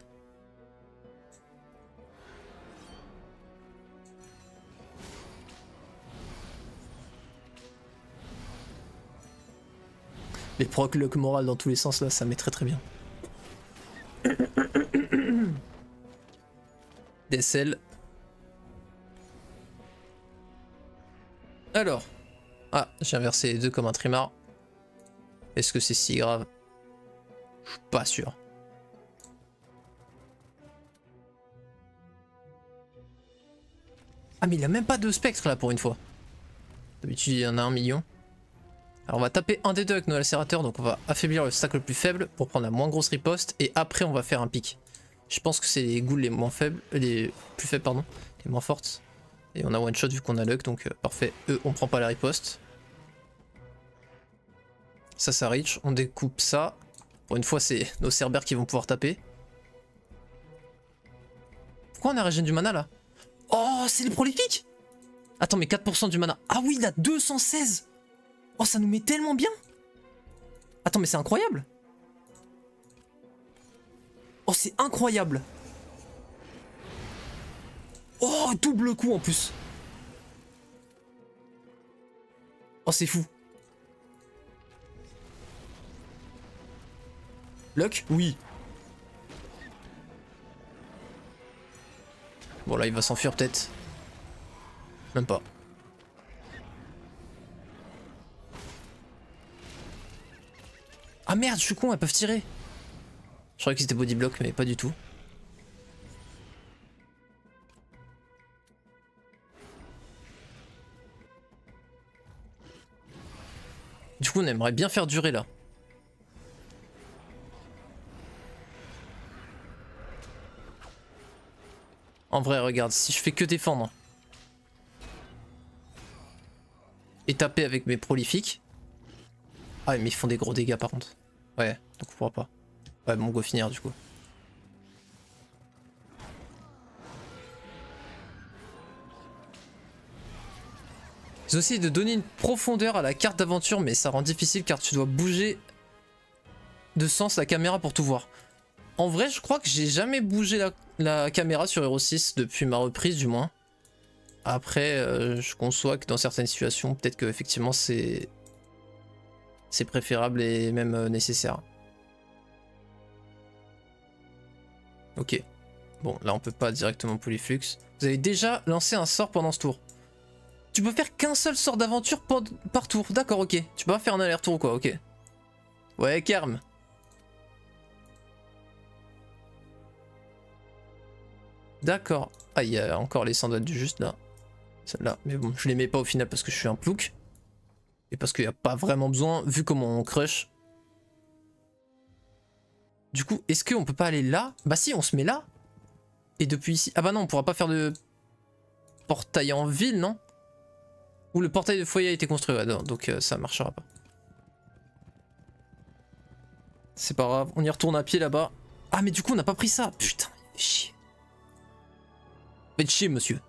Les proc lock moral dans tous les sens là, ça met très bien. DSL. Alors. Ah, j'ai inversé les deux comme un trimar. Est-ce que c'est si grave? Je suis pas sûr. Ah mais il a même pas de spectre là pour une fois. D'habitude il y en a 1 million. Alors on va taper un des deux avec nos lacérateurs, donc on va affaiblir le stack le plus faible pour prendre la moins grosse riposte et après on va faire un pic. Je pense que c'est les ghouls les moins faibles, les plus faibles pardon, les moins fortes. Et on a one shot vu qu'on a luck, donc parfait. Eux on prend pas la riposte. Ça reach, on découpe ça. Pour une fois c'est nos cerbères qui vont pouvoir taper. Pourquoi on a régène du mana là? Oh c'est les prolifiques. Attends mais 4% du mana. Ah oui il a 216. Oh ça nous met tellement bien. Attends mais c'est incroyable. Oh c'est incroyable. Oh double coup en plus. Oh c'est fou. Luck? Oui. Bon là il va s'enfuir peut-être. Même pas. Ah merde je suis con, elles peuvent tirer. Je croyais que c'était body block mais pas du tout. Du coup on aimerait bien faire durer là. En vrai regarde, si je fais que défendre et taper avec mes prolifiques. Ah mais ils font des gros dégâts par contre. Ouais, donc on pourra pas. Ouais bon go finir du coup. Ils essayent de donner une profondeur à la carte d'aventure mais ça rend difficile car tu dois bouger de sens la caméra pour tout voir. En vrai je crois que j'ai jamais bougé la caméra sur Hero 6 depuis ma reprise du moins. Après je conçois que dans certaines situations peut-être que effectivement c'est préférable et même nécessaire. Ok. Bon là on peut pas directement polyflux. Vous avez déjà lancé un sort pendant ce tour. Tu peux faire qu'un seul sort d'aventure par tour. D'accord ok. Tu peux pas faire un aller-retour quoi, ok. Ouais Kerm. D'accord. Ah il y a encore les sandales du juste là. Celle-là. Mais bon je les mets pas au final parce que je suis un plouc. Et parce qu'il n'y a pas vraiment besoin vu comment on crush. Du coup est-ce qu'on peut pas aller là? Bah si on se met là. Et depuis ici. Ah bah non on pourra pas faire de portail en ville non? Ou le portail de foyer a été construit, ouais, non, donc ça marchera pas. C'est pas grave, on y retourne à pied là-bas. Ah mais du coup on n'a pas pris ça, putain, il fait chier. Faites chier monsieur.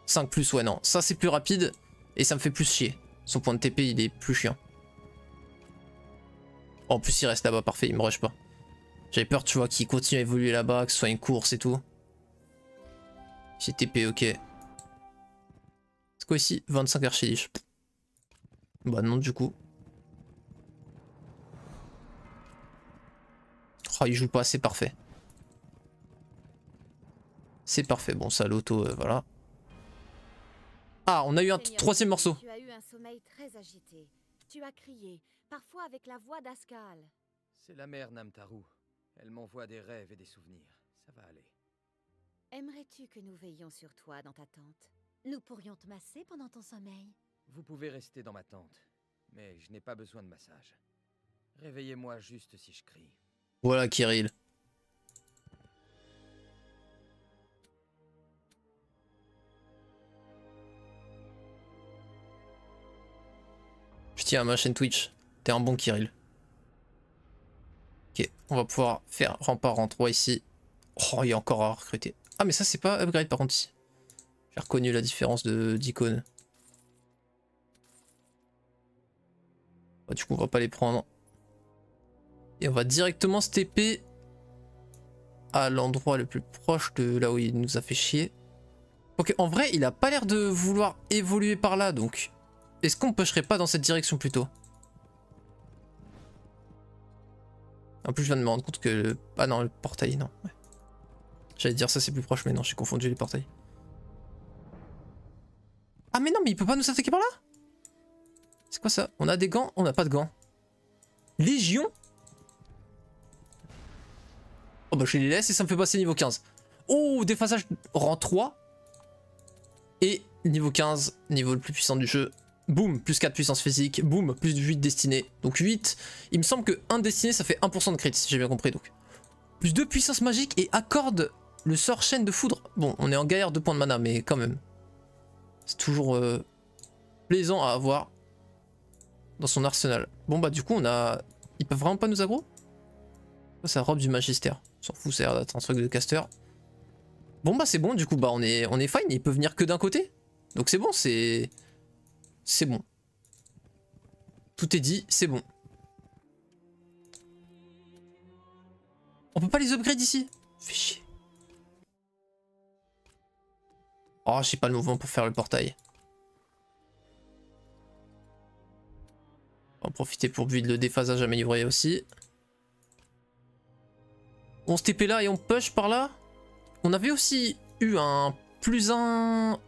« 5 plus, ouais non, ça c'est plus rapide et ça me fait plus chier. Son point de TP il est plus chiant. En plus il reste là-bas, parfait, il me rush pas. J'avais peur, tu vois, qu'il continue à évoluer là-bas, que ce soit une course et tout. J'ai TP, ok. C'est quoi ici? 25 archidiches. Bah non du coup. Oh, il joue pas, c'est parfait. C'est parfait, bon ça l'auto, voilà. Ah, on a eu un troisième morceau. Tu as eu un sommeil très agité. Tu as crié, parfois avec la voix d'Ascal. C'est la mère Namtaru. Elle m'envoie des rêves et des souvenirs. Ça va aller. Aimerais-tu que nous veillions sur toi dans ta tente? Nous pourrions te masser pendant ton sommeil. Vous pouvez rester dans ma tente, mais je n'ai pas besoin de massage. Réveillez-moi juste si je crie. Voilà Kirill. Je tiens à ma chaîne Twitch. T'es un bon Kirill. Ok, on va pouvoir faire rempart en 3 ici. Oh, il y a encore à recruter. Ah mais ça c'est pas upgrade par contre ici. J'ai reconnu la différence d'icône. Bah, du coup on va pas les prendre. Et on va directement se TP à l'endroit le plus proche de là où il nous a fait chier. Ok, en vrai il a pas l'air de vouloir évoluer par là, donc est-ce qu'on pusherait pas dans cette direction plutôt? En plus je viens de me rendre compte que... Ah non, le portail, non. Ouais. J'allais dire ça c'est plus proche, mais non, j'ai confondu les portails. Ah mais non, mais il peut pas nous attaquer par là? C'est quoi ça? On a des gants? On n'a pas de gants. Légion? Oh bah je les laisse et ça me fait passer niveau 15. Oh, déphasage rang 3. Et niveau 15, niveau le plus puissant du jeu. Boum, plus 4 puissance physique. Boum, plus 8 destinée. Donc 8. Il me semble que 1 destiné ça fait 1% de crit, si j'ai bien compris. Donc plus 2 puissance magique et accorde le sort chaîne de foudre. Bon, on est en galère de points de mana, mais quand même. C'est toujours plaisant à avoir dans son arsenal. Bon bah du coup on a... Ils peuvent vraiment pas nous aggro? C'est la robe du magistère. On s'en fout, ça a l'air d'être un truc de caster. Bon bah c'est bon, du coup bah on est fine, il peut venir que d'un côté. Donc c'est bon, c'est bon. Tout est dit, c'est bon. On peut pas les upgrade ici? Fais chier. Oh, j'ai pas le mouvement pour faire le portail. On va en profiter pour build le déphasage amélioré aussi. On se TP là et on push par là. On avait aussi eu un plus 1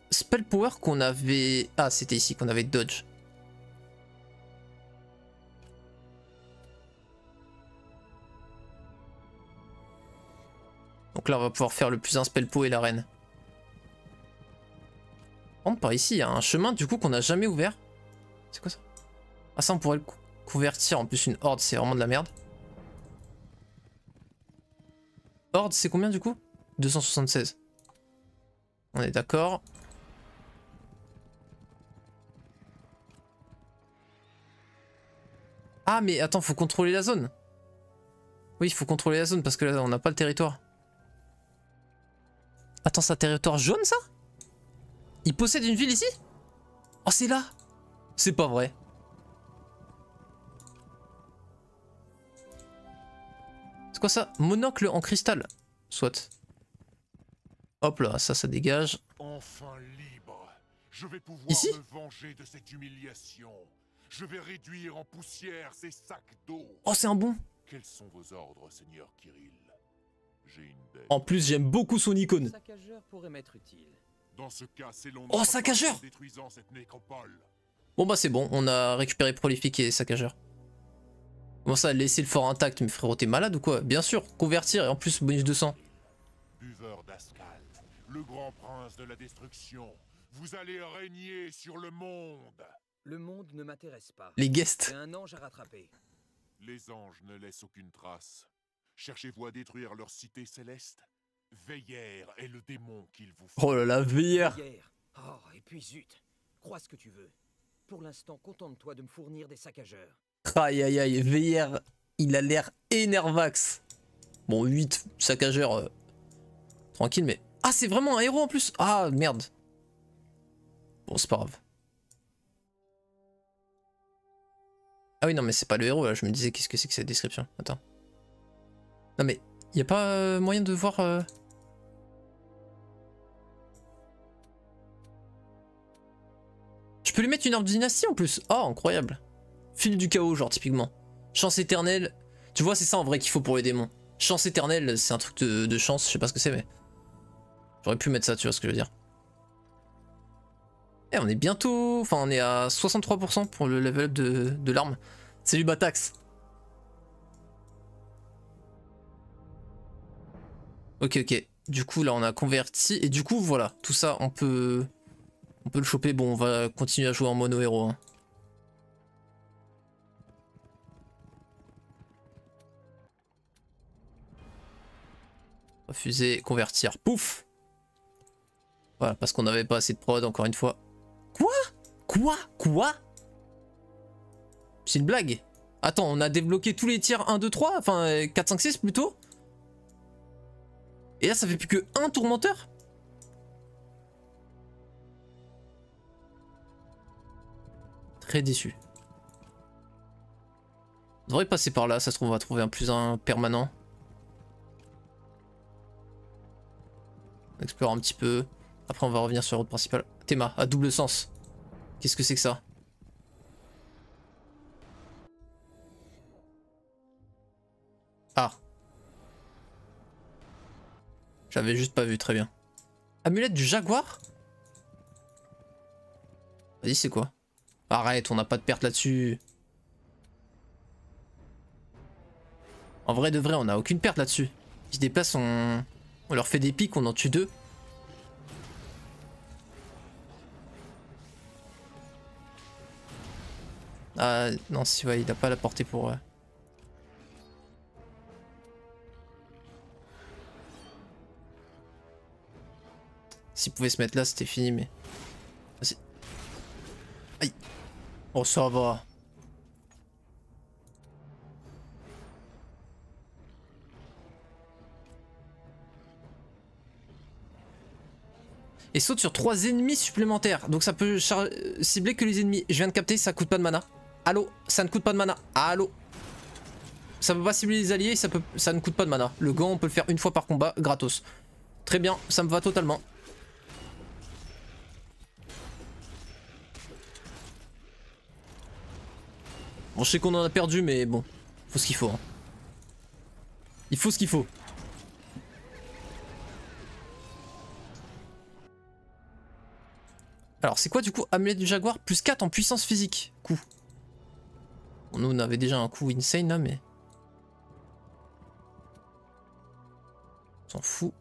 spell power qu'on avait... Ah, c'était ici qu'on avait dodge. Donc là, on va pouvoir faire le plus 1 spell power et la reine. Par contre, par ici, il y a un chemin du coup qu'on n'a jamais ouvert. C'est quoi ça? Ah, ça, on pourrait le convertir. En plus, une horde, c'est vraiment de la merde. Horde, c'est combien du coup? 276. On est d'accord. Ah mais attends, faut contrôler la zone. Oui, il faut contrôler la zone parce que là on n'a pas le territoire. Attends, c'est un territoire jaune ça? Il possède une ville ici? Oh c'est là? C'est pas vrai. C'est quoi ça? Monocle en cristal. Soit. Hop là, ça dégage. Enfin libre, je vais pouvoir Ici? me venger de cette humiliation. Je vais réduire en poussière ces sacs d'eau. Oh c'est un bon. Quels sont vos ordres, Seigneur Kirill? J'ai une bête. En plus j'aime beaucoup son icône. Saccageur pourrait m'être utile. Dans ce cas, c'est l'on Oh, saccageur! détruisant cette nécropole. Bon bah c'est bon, on a récupéré prolifique et saccageur. Comment ça, laisser le fort intact? Mais frérot, t'es malade ou quoi? Bien sûr, convertir et en plus bonus 200. Buveur d'Ascal, le grand prince de la destruction, vous allez régner sur le monde. Le monde ne m'intéresse pas. Les guests. J'ai un ange à rattraper. Les anges ne laissent aucune trace. Cherchez-vous à détruire leur cité céleste? Veillère est le démon qu'il vous faut. Oh là là, VR. Hier. Oh, et puis zut. Crois ce que tu veux. Pour l'instant, contente-toi de me fournir des saccageurs. Aïe aïe aïe, VR, il a l'air énervax. Bon, 8 saccageurs, tranquille, mais... Ah, c'est vraiment un héros en plus. Ah, merde. Bon, c'est pas grave. Ah oui, non, mais c'est pas le héros, là. Je me disais, qu'est-ce que c'est que cette description? Attends. Non, mais y a pas moyen de voir... Je peux lui mettre une arbre de dynastie en plus. Oh, incroyable. Fil du chaos, genre, typiquement. Chance éternelle. Tu vois, c'est ça en vrai qu'il faut pour les démons. Chance éternelle, c'est un truc de chance, je sais pas ce que c'est, mais... J'aurais pu mettre ça, tu vois ce que je veux dire. Et on est bientôt... Enfin, on est à 63% pour le level up de l'arme. C'est du Batax. Ok, ok. Du coup, là, on a converti. Et du coup, voilà. Tout ça, on peut le choper. Bon, on va continuer à jouer en mono héros. Hein. Refuser, convertir. Pouf! Voilà, parce qu'on n'avait pas assez de prod, encore une fois. Quoi? C'est une blague. Attends, on a débloqué tous les tiers 1, 2, 3, enfin 4, 5, 6 plutôt. Et là, ça fait plus que un tourmenteur. Très déçu. On devrait passer par là, ça se trouve on va trouver un plus un permanent. On explore un petit peu. Après on va revenir sur la route principale. Théma, à double sens. Qu'est-ce que c'est que ça? Ah. J'avais juste pas vu, très bien. Amulette du jaguar? Vas-y, c'est quoi? Arrête, on n'a pas de perte là-dessus. En vrai de vrai, on n'a aucune perte là-dessus. Ils se déplacent, on leur fait des pics, on en tue 2. Ah non, si ouais, il a pas la portée pour... S'il pouvait se mettre là, c'était fini, mais... Vas-y. Aïe. Oh, ça va. Et saute sur 3 ennemis supplémentaires. Donc ça peut cibler que les ennemis. Je viens de capter, ça coûte pas de mana. Allô, ça ne coûte pas de mana. Allô. Ça peut pas cibler les alliés, ça ne coûte pas de mana. Le gant, on peut le faire une fois par combat, gratos. Très bien, ça me va totalement. Bon, je sais qu'on en a perdu, mais bon, faut ce qu'il faut. Hein. Il faut ce qu'il faut. Alors, c'est quoi du coup Amulette du Jaguar? Plus 4 en puissance physique. Coup. Bon, nous, on avait déjà un coup insane là, mais... On s'en fout.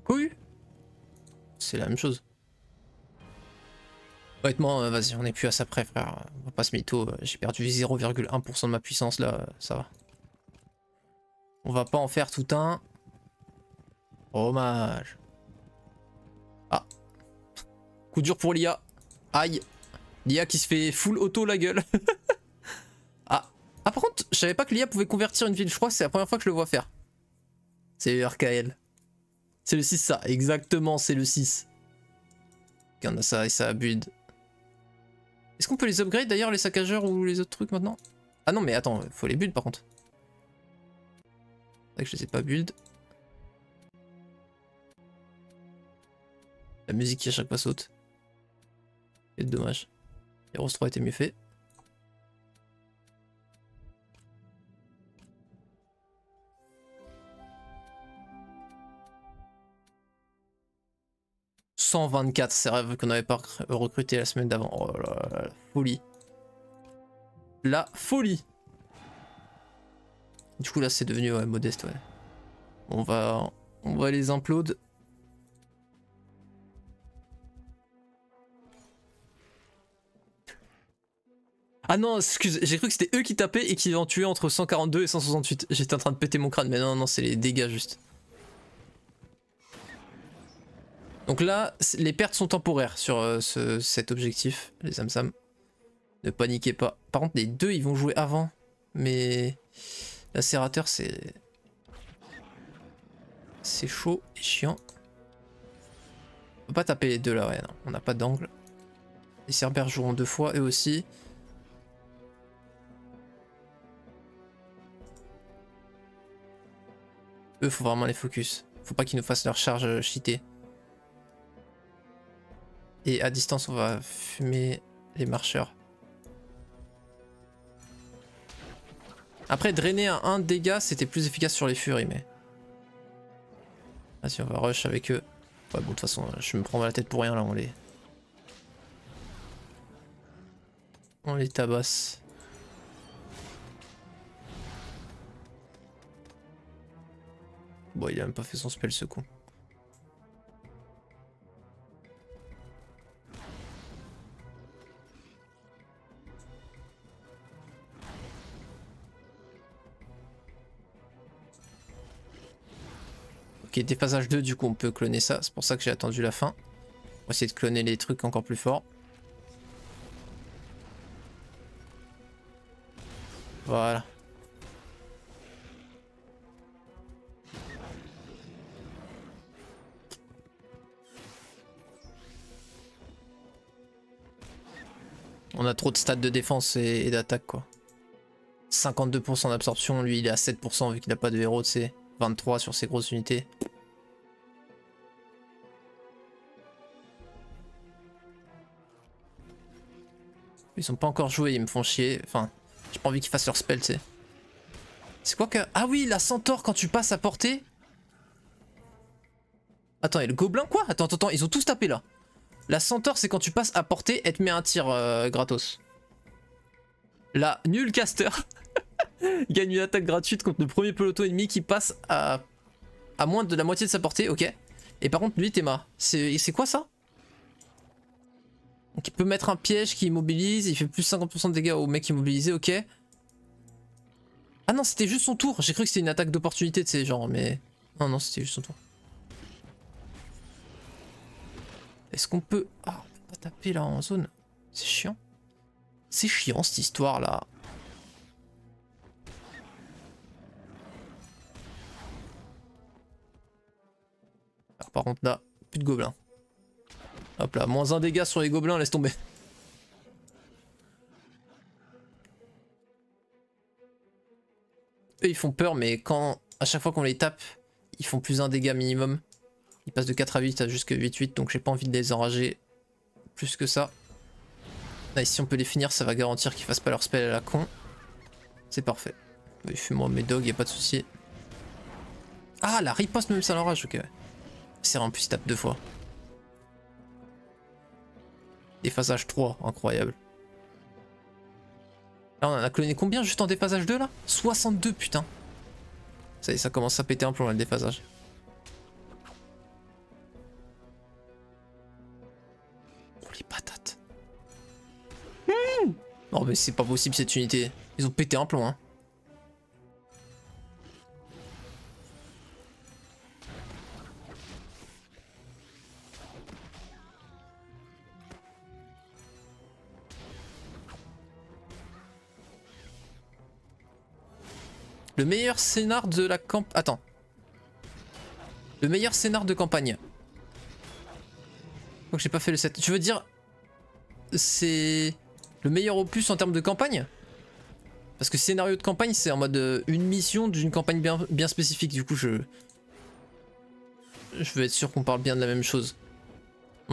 Oui. C'est la même chose. Honnêtement, vas-y, on est plus à ça près, frère. On va pas se mytho. J'ai perdu 0,1% de ma puissance là, ça va. On va pas en faire tout un. Hommage. Ah. Coup dur pour l'IA. Aïe. L'IA qui se fait full auto la gueule. Ah. Ah, par contre, je savais pas que l'IA pouvait convertir une ville. Je crois que c'est la première fois que je le vois faire. C'est RKL. C'est le 6 ça, exactement, c'est le 6. Ok, on a ça et ça build. Est-ce qu'on peut les upgrade d'ailleurs, les saccageurs ou les autres trucs maintenant? Ah non, mais attends, faut les build par contre. C'est vrai que je les ai pas build. La musique qui à chaque fois saute. C'est dommage. Heroes 3 était mieux fait. « 124, c'est vrai qu'on n'avait pas recruté la semaine d'avant. Oh là là, la folie. La folie. Du coup là c'est devenu ouais, modeste, ouais. On va les implode. Ah non, excuse, j'ai cru que c'était eux qui tapaient et qui en tuaient entre 142 et 168. J'étais en train de péter mon crâne, mais non, non, c'est les dégâts juste. Donc là, les pertes sont temporaires sur cet objectif, les Amsam. Ne paniquez pas. Par contre, les deux, ils vont jouer avant. Mais lacérateur, c'est C'est chaud et chiant. On peut pas taper les deux là, ouais, non. On n'a pas d'angle. Les Cerbères joueront 2 fois, eux aussi. Eux, faut vraiment les focus. Faut pas qu'ils nous fassent leur charge cheatée. Et à distance, on va fumer les marcheurs. Après, drainer à 1 dégât, c'était plus efficace sur les furies, mais... Vas-y, on va rush avec eux. Ouais, bon, de toute façon, je me prends la tête pour rien, là, on les tabasse. Bon, il a même pas fait son spell, ce coup. Ok, déphasage 2, du coup on peut cloner ça, c'est pour ça que j'ai attendu la fin. On va essayer de cloner les trucs encore plus forts. Voilà. On a trop de stats de défense et d'attaque quoi. 52% d'absorption, lui il est à 7% vu qu'il n'a pas de héros, tu sais. 23 sur ses grosses unités. Ils ont pas encore joué, ils me font chier. Enfin, j'ai pas envie qu'ils fassent leur spell, tu sais. C'est quoi que... Ah oui, la centaure quand tu passes à portée. Attends, et le gobelin quoi? Attends, ils ont tous tapé là. La centaure c'est quand tu passes à portée, elle te met un tir gratos. La nul caster gagne une attaque gratuite contre le premier peloton ennemi qui passe à moins de la moitié de sa portée, ok. Et par contre lui Théma, c'est quoi ça? Donc il peut mettre un piège qui immobilise, il fait plus 50% de dégâts au mec immobilisé, ok. Ah non c'était juste son tour, j'ai cru que c'était une attaque d'opportunité de ces genres, mais... Non c'était juste son tour. Est-ce qu'on peut... Ah on peut pas taper là en zone, c'est chiant. C'est chiant cette histoire là. Alors, par contre là, plus de gobelins. Hop là, moins 1 dégât sur les gobelins, laisse tomber. Eux ils font peur mais quand à chaque fois qu'on les tape, ils font plus 1 dégât minimum. Ils passent de 4 à 8 à jusque 8-8 donc j'ai pas envie de les enrager plus que ça. Là, si on peut les finir ça va garantir qu'ils fassent pas leur spell à la con. C'est parfait. Fume-moi mes dogs, y'a pas de souci. Ah la riposte même ça l'enrage, ok. C'est en plus il tape 2 fois. Déphasage 3, incroyable. Là on en a cloné combien juste en déphasage 2 là? 62 putain. Ça y est, ça commence à péter un plomb là le déphasage. Oh les patates. Non mais c'est pas possible cette unité. Ils ont pété un plomb hein. Le meilleur scénar de la camp... Attends. Le meilleur scénar de campagne. Donc j'ai pas fait le 7. Tu veux dire... C'est... Le meilleur opus en termes de campagne? Parce que scénario de campagne c'est en mode une mission d'une campagne bien spécifique. Du coup je veux être sûr qu'on parle bien de la même chose.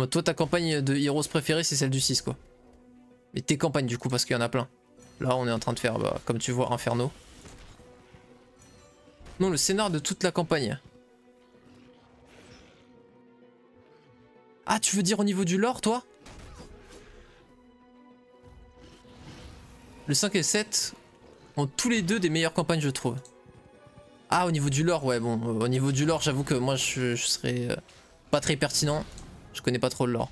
Toi ta campagne de Heroes préférée c'est celle du 6 quoi. Mais tes campagnes du coup parce qu'il y en a plein. Là on est en train de faire bah, comme tu vois Inferno. Non, le scénar de toute la campagne. Ah, tu veux dire au niveau du lore, toi? Le 5 et le 7 ont tous les deux des meilleures campagnes, je trouve. Ah, au niveau du lore, ouais, bon. Au niveau du lore, j'avoue que moi, je serais pas très pertinent. Je connais pas trop le lore.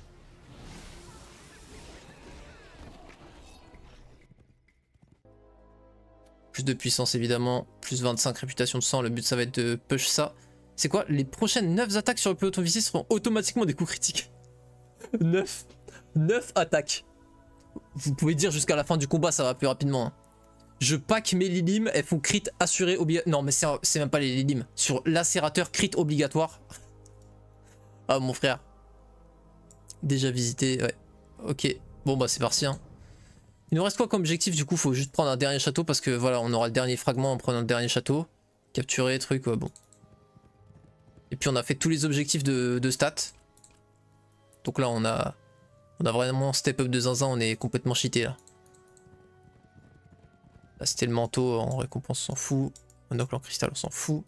Plus de puissance évidemment, plus 25 réputation de sang, le but ça va être de push ça. C'est quoi? Les prochaines 9 attaques sur le peloton visé seront automatiquement des coups critiques. 9 attaques. Vous pouvez dire jusqu'à la fin du combat ça va plus rapidement. Hein. Je pack mes Lilim, elles font crit assuré obligatoire. Non, mais c'est même pas les Lilim. Sur lacérateur, crit obligatoire. Ah, mon frère. Déjà visité, ouais. Ok. Bon, bah, c'est parti, hein. Il nous reste quoi comme objectif du coup? Faut juste prendre un dernier château parce que voilà, on aura le dernier fragment en prenant le dernier château. Capturer, truc, ouais, bon. Et puis on a fait tous les objectifs de stats. Donc là on a vraiment step up de zinzin, on est complètement cheaté là. Là c'était le manteau en récompense, on s'en fout. Monocle en cristal, on s'en fout.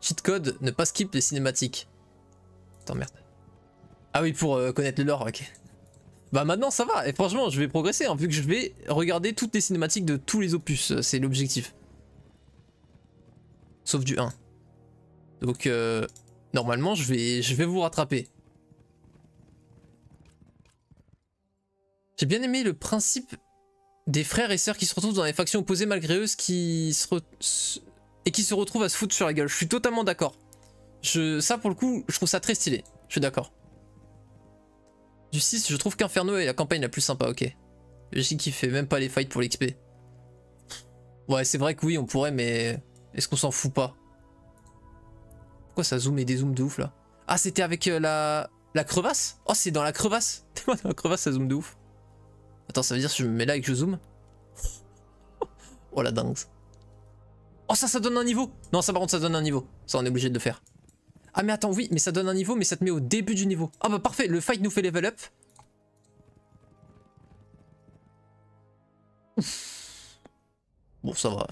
Cheat code, ne pas skip les cinématiques. Attends, merde. Ah oui, pour connaître le lore, ok. Bah maintenant ça va, et franchement je vais progresser, hein, vu que je vais regarder toutes les cinématiques de tous les opus, c'est l'objectif. Sauf du 1. Donc normalement je vais vous rattraper. J'ai bien aimé le principe des frères et sœurs qui se retrouvent dans des factions opposées malgré eux, qui se retrouvent à se foutre sur la gueule. Je suis totalement d'accord. Ça pour le coup, je trouve ça très stylé, je suis d'accord. Du 6, je trouve qu'Inferno est la campagne la plus sympa, ok. J'ai kiffé, même pas les fights pour l'XP. Ouais, c'est vrai que oui, on pourrait, mais est-ce qu'on s'en fout pas? Pourquoi ça zoome et dézoome de ouf là? Ah, c'était avec la crevasse? Oh, c'est dans la crevasse. Dans la crevasse, ça zoome de ouf. Attends, ça veut dire que je me mets là et que je zoome? Oh la dingue. Oh, ça donne un niveau. Non, ça par contre, ça donne un niveau. Ça, on est obligé de le faire. Ah mais attends, oui, mais ça donne un niveau, mais ça te met au début du niveau. Ah bah parfait, le fight nous fait level up. Ouf. Bon, ça va.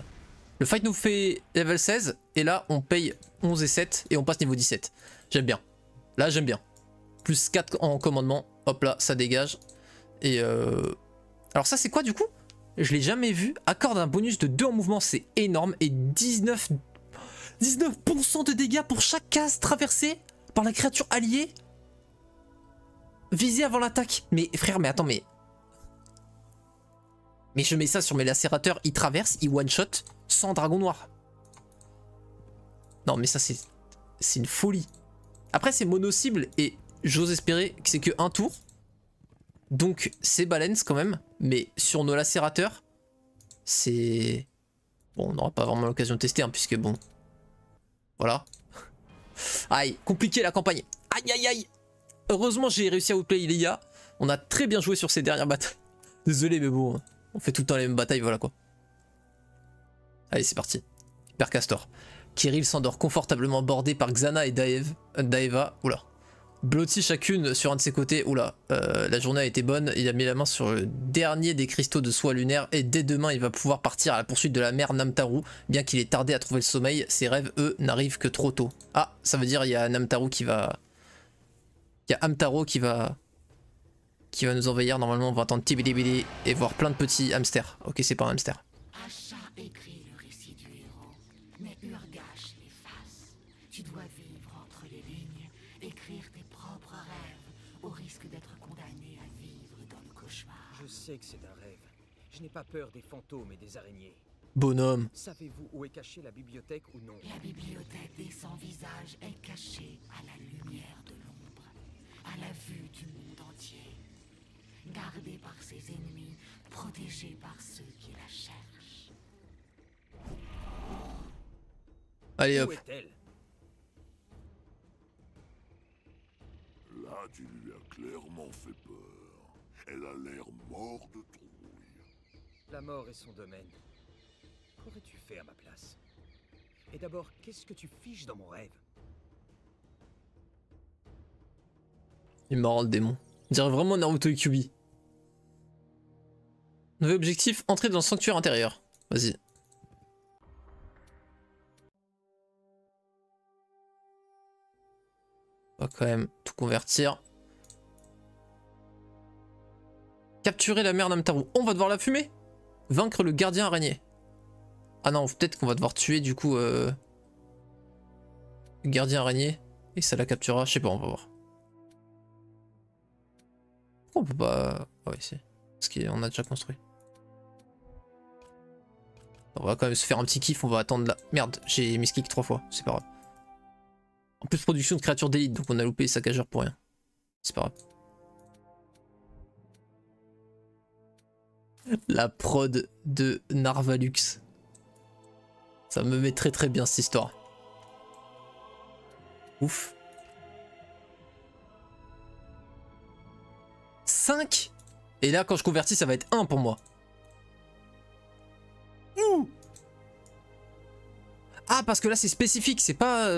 Le fight nous fait level 16, et là, on paye 11 et 7, et on passe niveau 17. J'aime bien. Là, j'aime bien. Plus 4 en commandement. Hop là, ça dégage. Et alors ça, c'est quoi du coup? Je l'ai jamais vu. Accorde un bonus de 2 en mouvement, c'est énorme. Et 19% de dégâts pour chaque case traversée par la créature alliée visée avant l'attaque. Mais frère, mais attends, mais je mets ça sur mes lacérateurs, ils traversent, ils one-shot sans dragon noir. Non mais ça c'est une folie. Après c'est mono-cible et j'ose espérer que c'est que un tour. Donc c'est balance quand même. Mais sur nos lacérateurs, c'est... Bon, on n'aura pas vraiment l'occasion de tester, hein, puisque bon... Voilà. Aïe, compliqué la campagne. Aïe aïe aïe. Heureusement j'ai réussi à outplay Ilia. On a très bien joué sur ces dernières batailles. Désolé mais bon, on fait tout le temps les mêmes batailles, voilà quoi. Allez c'est parti. Hyper Castor. Kirill s'endort confortablement bordé par Xana et Daeva. Oula. Blotti chacune sur un de ses côtés. Oula, la journée a été bonne. Il a mis la main sur le dernier des cristaux de soie lunaire. Et dès demain, il va pouvoir partir à la poursuite de la mère Namtaru. Bien qu'il ait tardé à trouver le sommeil, ses rêves, eux, n'arrivent que trop tôt. Ah, ça veut dire il y a Namtaru qui va... Il y a Hamtaro qui va nous envahir. Normalement, on va entendre tibili et voir plein de petits hamsters. Ok, c'est pas un hamster. Asha écrit le récit du héros, mais Urgash l'efface. Tu dois vivre entre les lignes, écrire tes propres rêves, au risque d'être condamné à vivre dans le cauchemar. Je sais que c'est un rêve. Je n'ai pas peur des fantômes et des araignées. Bonhomme. Savez-vous où est cachée la bibliothèque ou non? La bibliothèque des sans-visages est cachée à la lumière de l'ombre, à la vue du monde entier. Gardée par ses ennemis, protégée par ceux qui la cherchent. Allez Où hop. est-elle? Là, tu lui as clairement fait peur. Elle a l'air morte de trouille. La mort est son domaine. Qu'aurais-tu fait à ma place? Et d'abord, qu'est-ce que tu fiches dans mon rêve? Il est marrant le démon. On dirait vraiment Naruto et Kyuubi. Nouvel objectif, entrer dans le sanctuaire intérieur. Vas-y. On va quand même tout convertir. Capturer la mère Namtaru. On va devoir la fumer. Vaincre le gardien araignée. Ah non, peut-être qu'on va devoir tuer du coup le gardien araignée. Et ça la capturera. Je sais pas, on va voir. Pourquoi on peut pas... Ah oui, si. Parce qu'on a déjà construit. On va quand même se faire un petit kiff, on va attendre là. Merde, j'ai mis kick 3 fois, c'est pas grave. En plus, production de créatures d'élite, donc on a loupé les saccageurs pour rien. C'est pas grave. La prod de Narvalux. Ça me met très bien cette histoire. Ouf. 5. Et là quand je convertis ça va être 1 pour moi. Ouh. Ah parce que là c'est spécifique, c'est pas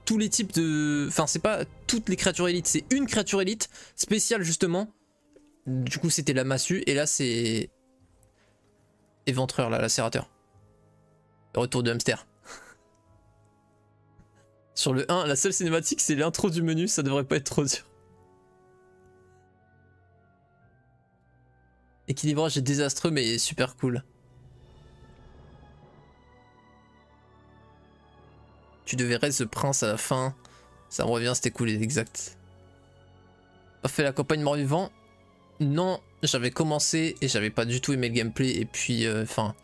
tous les types de... Enfin c'est pas toutes les créatures élites, c'est une créature élite spéciale justement. Du coup c'était la massue et là c'est... Éventreur là, lacérateur. Le retour de hamster. Sur le 1, la seule cinématique c'est l'intro du menu, ça devrait pas être trop dur. Équilibrage est désastreux mais super cool. Tu devais raise The Prince à la fin. Ça me revient, c'était cool, exact. Pas fait la campagne mort-vivant. Non, j'avais commencé et j'avais pas du tout aimé le gameplay. Et puis, enfin,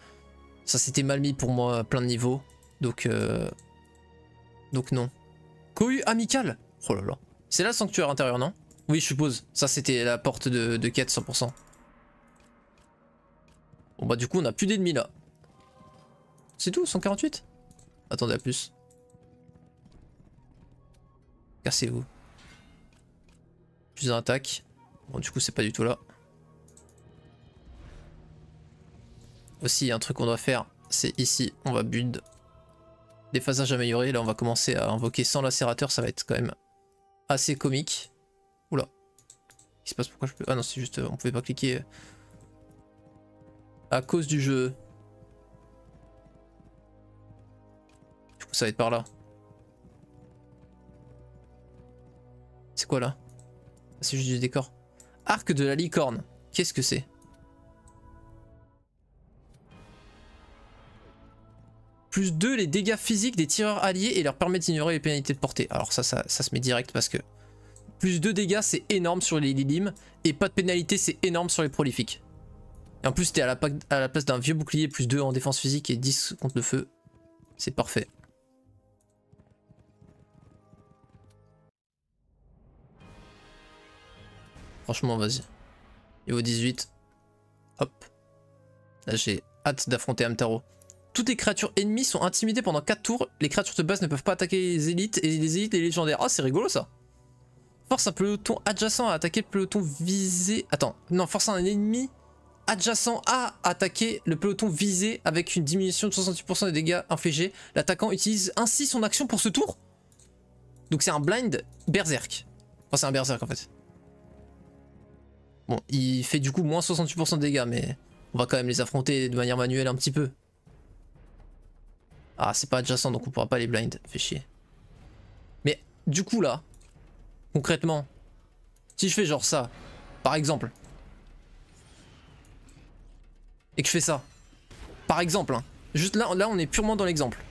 ça s'était mal mis pour moi à plein de niveaux. Donc non. Cohue amical. Oh là là. C'est là le sanctuaire intérieur, non? Oui, je suppose. Ça, c'était la porte de quête 100%. Bon bah du coup, on a plus d'ennemis là. C'est tout, 148? Attendez, à plus. Cassez-vous. Plus d'un attaque. Bon du coup c'est pas du tout là. Aussi un truc qu'on doit faire c'est ici on va build. Déphasage amélioré, là on va commencer à invoquer sans lacérateur, ça va être quand même assez comique. Oula. Il se passe pourquoi je peux... Ah non c'est juste on pouvait pas cliquer à cause du jeu. Du coup ça va être par là. C'est quoi là? C'est juste du décor. Arc de la licorne. Qu'est-ce que c'est? Plus 2 les dégâts physiques des tireurs alliés et leur permet d'ignorer les pénalités de portée. Alors ça se met direct parce que plus 2 dégâts c'est énorme sur les Lilim et pas de pénalité c'est énorme sur les prolifiques. Et en plus t'es à la place d'un vieux bouclier plus 2 en défense physique et 10 contre le feu. C'est parfait. Franchement, vas-y. Niveau 18. Hop. Là, j'ai hâte d'affronter Hamtaro. Toutes les créatures ennemies sont intimidées pendant 4 tours. Les créatures de base ne peuvent pas attaquer les élites et les élites et les légendaires. Ah, c'est rigolo ça. Force un peloton adjacent à attaquer le peloton visé. Attends, non, force un ennemi adjacent à attaquer le peloton visé avec une diminution de 68% des dégâts infligés. L'attaquant utilise ainsi son action pour ce tour. Donc c'est un blind berserk. Enfin, c'est un berserk en fait. Bon, il fait du coup moins 68% de dégâts, mais on va quand même les affronter de manière manuelle un petit peu. Ah, c'est pas adjacent, donc on pourra pas les blind. Fait chier. Mais du coup là, concrètement, si je fais genre ça, par exemple, et que je fais ça, par exemple, hein, juste là on est purement dans l'exemple.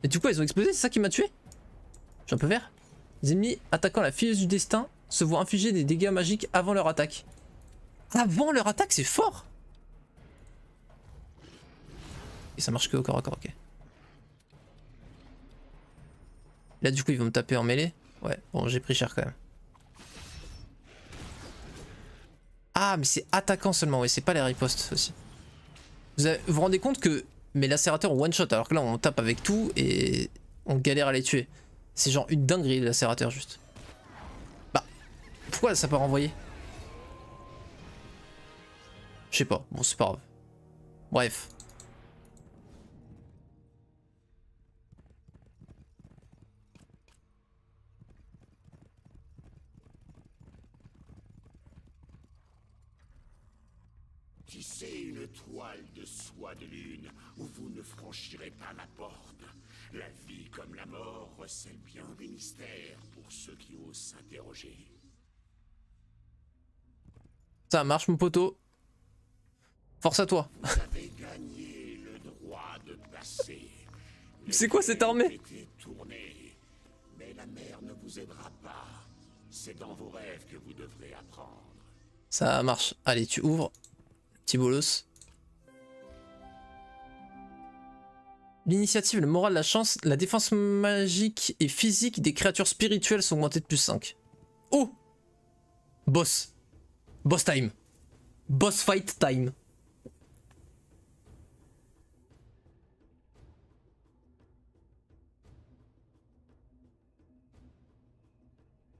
Et du coup, ils ont explosé, c'est ça qui m'a tué? Je suis un peu vert. Les ennemis attaquant la fileuse du destin se voient infliger des dégâts magiques avant leur attaque. Avant leur attaque, c'est fort! Et ça marche que au corps à corps, ok. Là, du coup, ils vont me taper en mêlée. Ouais, bon, j'ai pris cher quand même. Ah, mais c'est attaquant seulement, ouais, c'est pas les ripostes aussi. Vous vous rendez compte que mes lacérateurs ont one shot, alors que là, on tape avec tout et on galère à les tuer. C'est genre une dinguerie, les lacérateurs, juste. Bah, pourquoi ça peut renvoyer? Je sais pas, bon, c'est pas grave. Bref. Tissez une toile de soie de lune où vous ne franchirez pas ma porte. La vie comme la mort recèlent bien des mystères pour ceux qui osent s'interroger. Ça marche, mon poteau. Force à toi. Vous avez gagné le droit de passer. C'est quoi cette armée? Tourné, mais la mer ne vous aidera pas. C'est dans vos rêves que vous devrez apprendre. Ça marche. Allez, tu ouvres. Petit bolos. L'initiative, le moral, la chance, la défense magique et physique des créatures spirituelles sont augmentées de plus 5. Oh! Boss. Boss time. Boss fight time.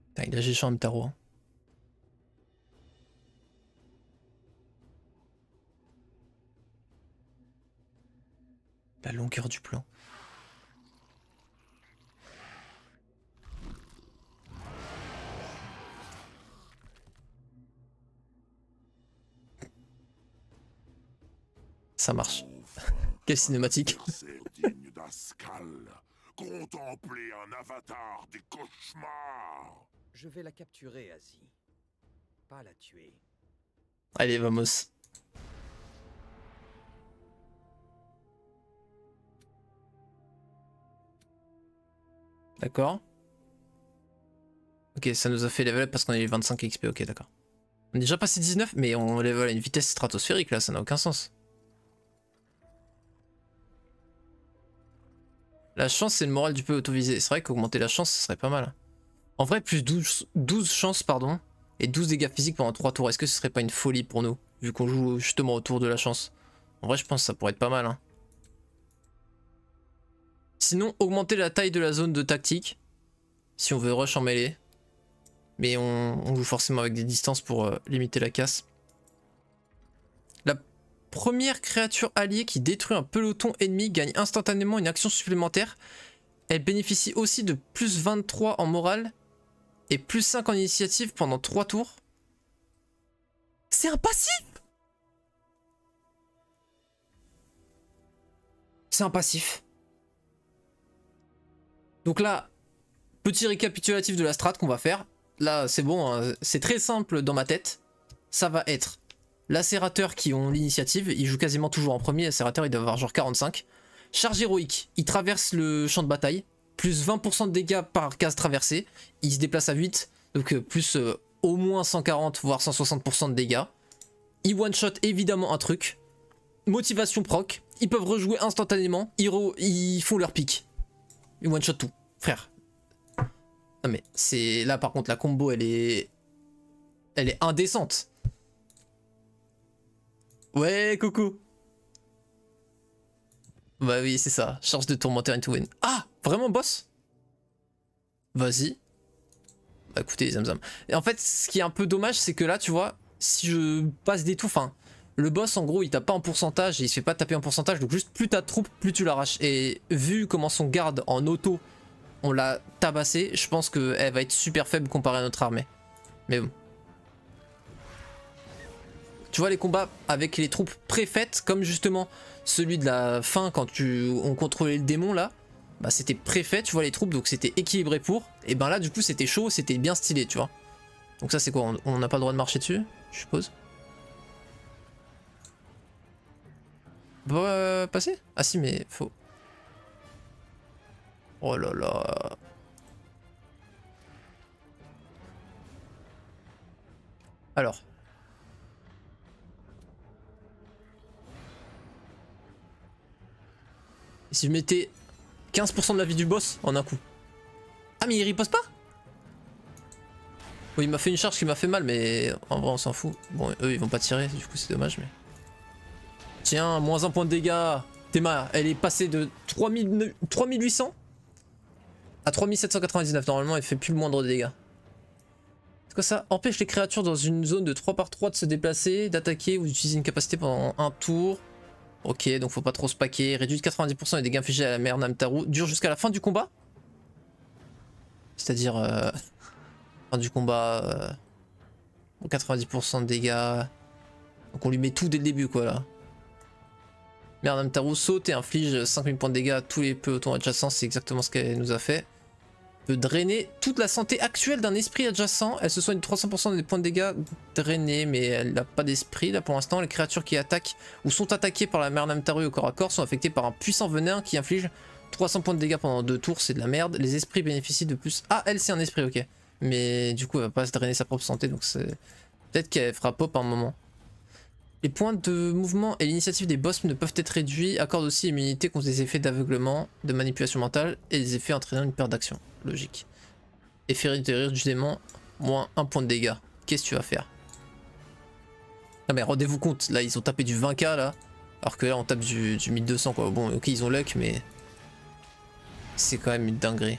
Putain, il a GG en même tarot. Hein. La longueur du plan. Ça marche. Quelle cinématique. Digne d'un Skal. Contempler un avatar des cauchemars. Je vais la capturer, Asie. Pas la tuer. Allez, vamos. D'accord. Ok, ça nous a fait level up parce qu'on a eu 25 XP, ok, d'accord. On est déjà passé 19, mais on level à une vitesse stratosphérique là, ça n'a aucun sens. La chance, c'est le moral du peu autovisé. C'est vrai qu'augmenter la chance, ce serait pas mal. En vrai, plus 12 chances, pardon, et 12 dégâts physiques pendant 3 tours. Est-ce que ce serait pas une folie pour nous, vu qu'on joue justement autour de la chance? En vrai, je pense que ça pourrait être pas mal. Hein. Sinon, augmenter la taille de la zone de tactique, si on veut rush en mêlée. Mais on joue forcément avec des distances pour limiter la casse. La première créature alliée qui détruit un peloton ennemi gagne instantanément une action supplémentaire. Elle bénéficie aussi de plus 23 en morale et plus 5 en initiative pendant 3 tours. C'est un passif! C'est un passif. Donc là, petit récapitulatif de la strat qu'on va faire. Là, c'est bon, hein, c'est très simple dans ma tête. Ça va être lacérateurs qui ont l'initiative. Ils jouent quasiment toujours en premier. Lacérateurs, ils doivent avoir genre 45. Charge héroïque, il traverse le champ de bataille. Plus 20% de dégâts par case traversée. Il se déplace à 8. Donc plus au moins 140 voire 160% de dégâts. Ils one-shot évidemment un truc. Motivation proc. Ils peuvent rejouer instantanément. Ils font leur pick. Ils one-shot tout. Frère. Non mais c'est... Là par contre la combo elle est indécente. Ouais coucou. Bah oui c'est ça. Chance de tourmenter into win. Ah vraiment boss? Vas-y. Bah écoutez Zamzam. Et en fait ce qui est un peu dommage c'est que là tu vois, si je passe des tours, enfin le boss en gros il tape pas en pourcentage et il se fait pas taper en pourcentage, donc juste plus t'as de troupes plus tu l'arraches. Et vu comment son garde en auto on l'a tabassé, je pense qu'elle va être super faible comparée à notre armée. Mais bon. Tu vois les combats avec les troupes préfaites, comme justement celui de la fin quand on contrôlait le démon là, bah c'était préfet, tu vois les troupes, donc c'était équilibré pour. Et ben là du coup c'était chaud, c'était bien stylé, tu vois. Donc ça c'est quoi, on n'a pas le droit de marcher dessus, je suppose. Bah passer? Ah si mais faut... Oh là là. Alors. Et si je mettais 15% de la vie du boss en un coup? Ah mais il riposte pas? Oui il m'a fait une charge qui m'a fait mal mais en vrai on s'en fout. Bon eux ils vont pas tirer du coup c'est dommage mais... Tiens, moins 1 point de dégâts. Théma, elle est passée de 3800 à 3799. Normalement, elle fait plus le moindre de dégâts. C'est quoi ça? Empêche les créatures dans une zone de 3×3 de se déplacer, d'attaquer ou d'utiliser une capacité pendant un tour. Ok, donc faut pas trop se paquer. Réduit de 90% les dégâts infligés à la mère Namtaru. Dure jusqu'à la fin du combat. C'est-à-dire... fin du combat... 90% de dégâts. Donc on lui met tout dès le début quoi là. Mère Namtaru saute et inflige 5000 points de dégâts à tous les pelotons adjacents, c'est exactement ce qu'elle nous a fait. Peut drainer toute la santé actuelle d'un esprit adjacent, elle se soigne 300% des points de dégâts drainés, mais elle n'a pas d'esprit là pour l'instant. Les créatures qui attaquent ou sont attaquées par la mère Namtaru au corps à corps sont affectées par un puissant venin qui inflige 300 points de dégâts pendant 2 tours, c'est de la merde. Les esprits bénéficient de plus... Ah, elle c'est un esprit, ok. Mais du coup elle va pas se drainer sa propre santé, donc c'est... Peut-être qu'elle fera pop à un moment. Les points de mouvement et l'initiative des boss ne peuvent être réduits, accordent aussi immunité contre des effets d'aveuglement, de manipulation mentale et des effets entraînant une perte d'action. Logique. Effet de rire du démon, moins 1 point de dégâts. Qu'est-ce que tu vas faire? Non mais rendez-vous compte, là ils ont tapé du 20k là. Alors que là on tape du 1200 quoi. Bon ok ils ont luck mais... C'est quand même une dinguerie.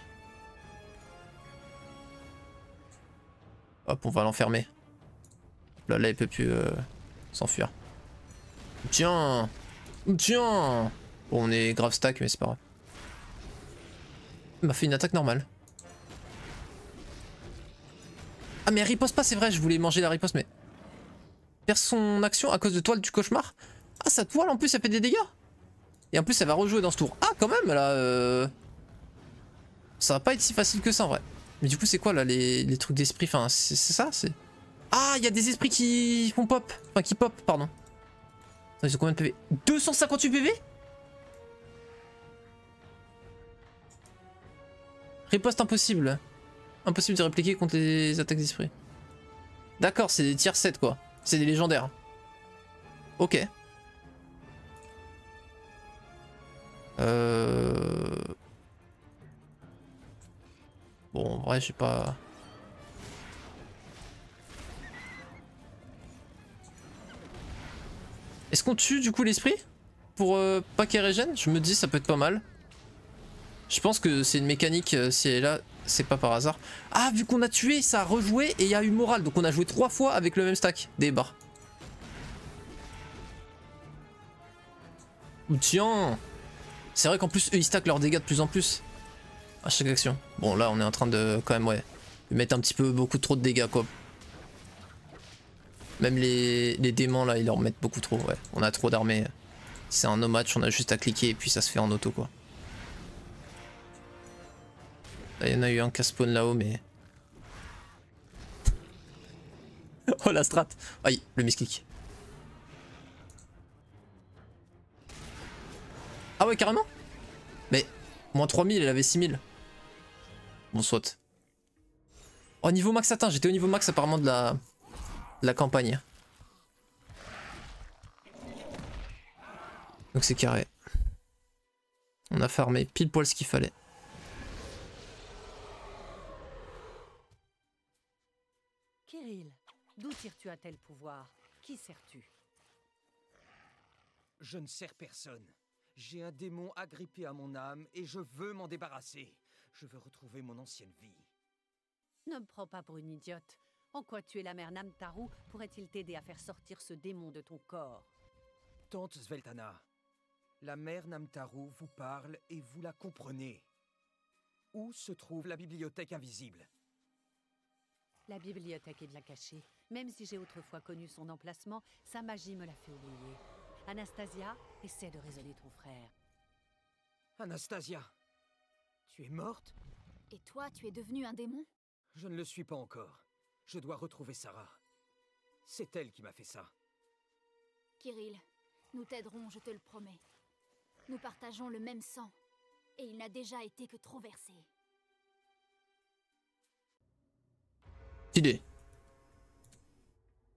Hop on va l'enfermer. Là il peut plus s'enfuir. Tiens. Tiens. Bon on est grave stack mais c'est pas grave. Il m'a fait une attaque normale. Ah mais elle riposte pas c'est vrai, je voulais manger la riposte mais... Perd son action à cause de toile du cauchemar. Ah sa toile en plus ça fait des dégâts. Et en plus elle va rejouer dans ce tour. Ah quand même là ça va pas être si facile que ça en vrai. Mais du coup c'est quoi là les trucs d'esprit? Enfin c'est ça c'est... Ah il y a des esprits qui font pop. Enfin qui pop pardon. Attends, ils ont combien de PV? 258 PV? Riposte impossible. Impossible de répliquer contre les attaques d'esprit. D'accord c'est des tiers 7 quoi. C'est des légendaires. Ok. Bon, en vrai, j'ai pas... Est-ce qu'on tue du coup l'esprit? Pour pas qu'elle régène? Je me dis ça peut être pas mal. Je pense que c'est une mécanique, si elle est là, c'est pas par hasard. Ah, vu qu'on a tué, ça a rejoué et il y a eu morale. Donc on a joué 3 fois avec le même stack des barres. Tiens! C'est vrai qu'en plus, eux, ils stackent leurs dégâts de plus en plus. À chaque action. Bon, là, on est en train de, quand même, ouais, mettre un petit peu beaucoup trop de dégâts, quoi. Même les démons, là, ils leur mettent beaucoup trop, ouais. On a trop d'armées. C'est un no match, on a juste à cliquer et puis ça se fait en auto, quoi. Là, il y en a eu un qui a spawn là-haut, mais... Oh, la strat! Aïe, le misclick. Ah ouais, carrément? Mais, moins 3000, elle avait 6000. Bon, soit. Oh, niveau max atteint, j'étais au niveau max apparemment de la campagne. Donc c'est carré. On a farmé pile poil ce qu'il fallait. Kirill, d'où tires-tu un tel pouvoir? Qui sers-tu? Je ne sers personne. J'ai un démon agrippé à mon âme et je veux m'en débarrasser. Je veux retrouver mon ancienne vie. Ne me prends pas pour une idiote. En quoi tuer la mère Namtaru pourrait-il t'aider à faire sortir ce démon de ton corps? Tante Sveltana, la mère Namtaru vous parle et vous la comprenez. Où se trouve la bibliothèque invisible? La bibliothèque est bien cachée. Même si j'ai autrefois connu son emplacement, sa magie me l'a fait oublier. Anastasia, essaie de raisonner ton frère. Anastasia, tu es morte? Et toi, tu es devenu un démon? Je ne le suis pas encore. Je dois retrouver Sarah. C'est elle qui m'a fait ça. Kirill, nous t'aiderons, je te le promets. Nous partageons le même sang. Et il n'a déjà été que trop versé. Idée.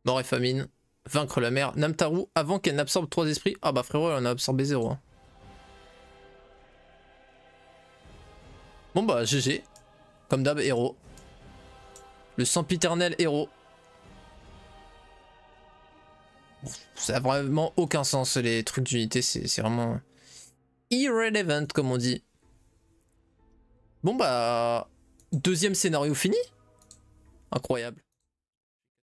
Mort et famine. Vaincre la mère Namtaru avant qu'elle n'absorbe 3 esprits. Ah bah frérot, elle en a absorbé 0. Hein. Bon bah GG. Comme d'hab, héros. Le sempiternel héros. Ça a vraiment aucun sens les trucs d'unité, c'est vraiment irrelevant comme on dit. Bon bah... Deuxième scénario fini. Incroyable.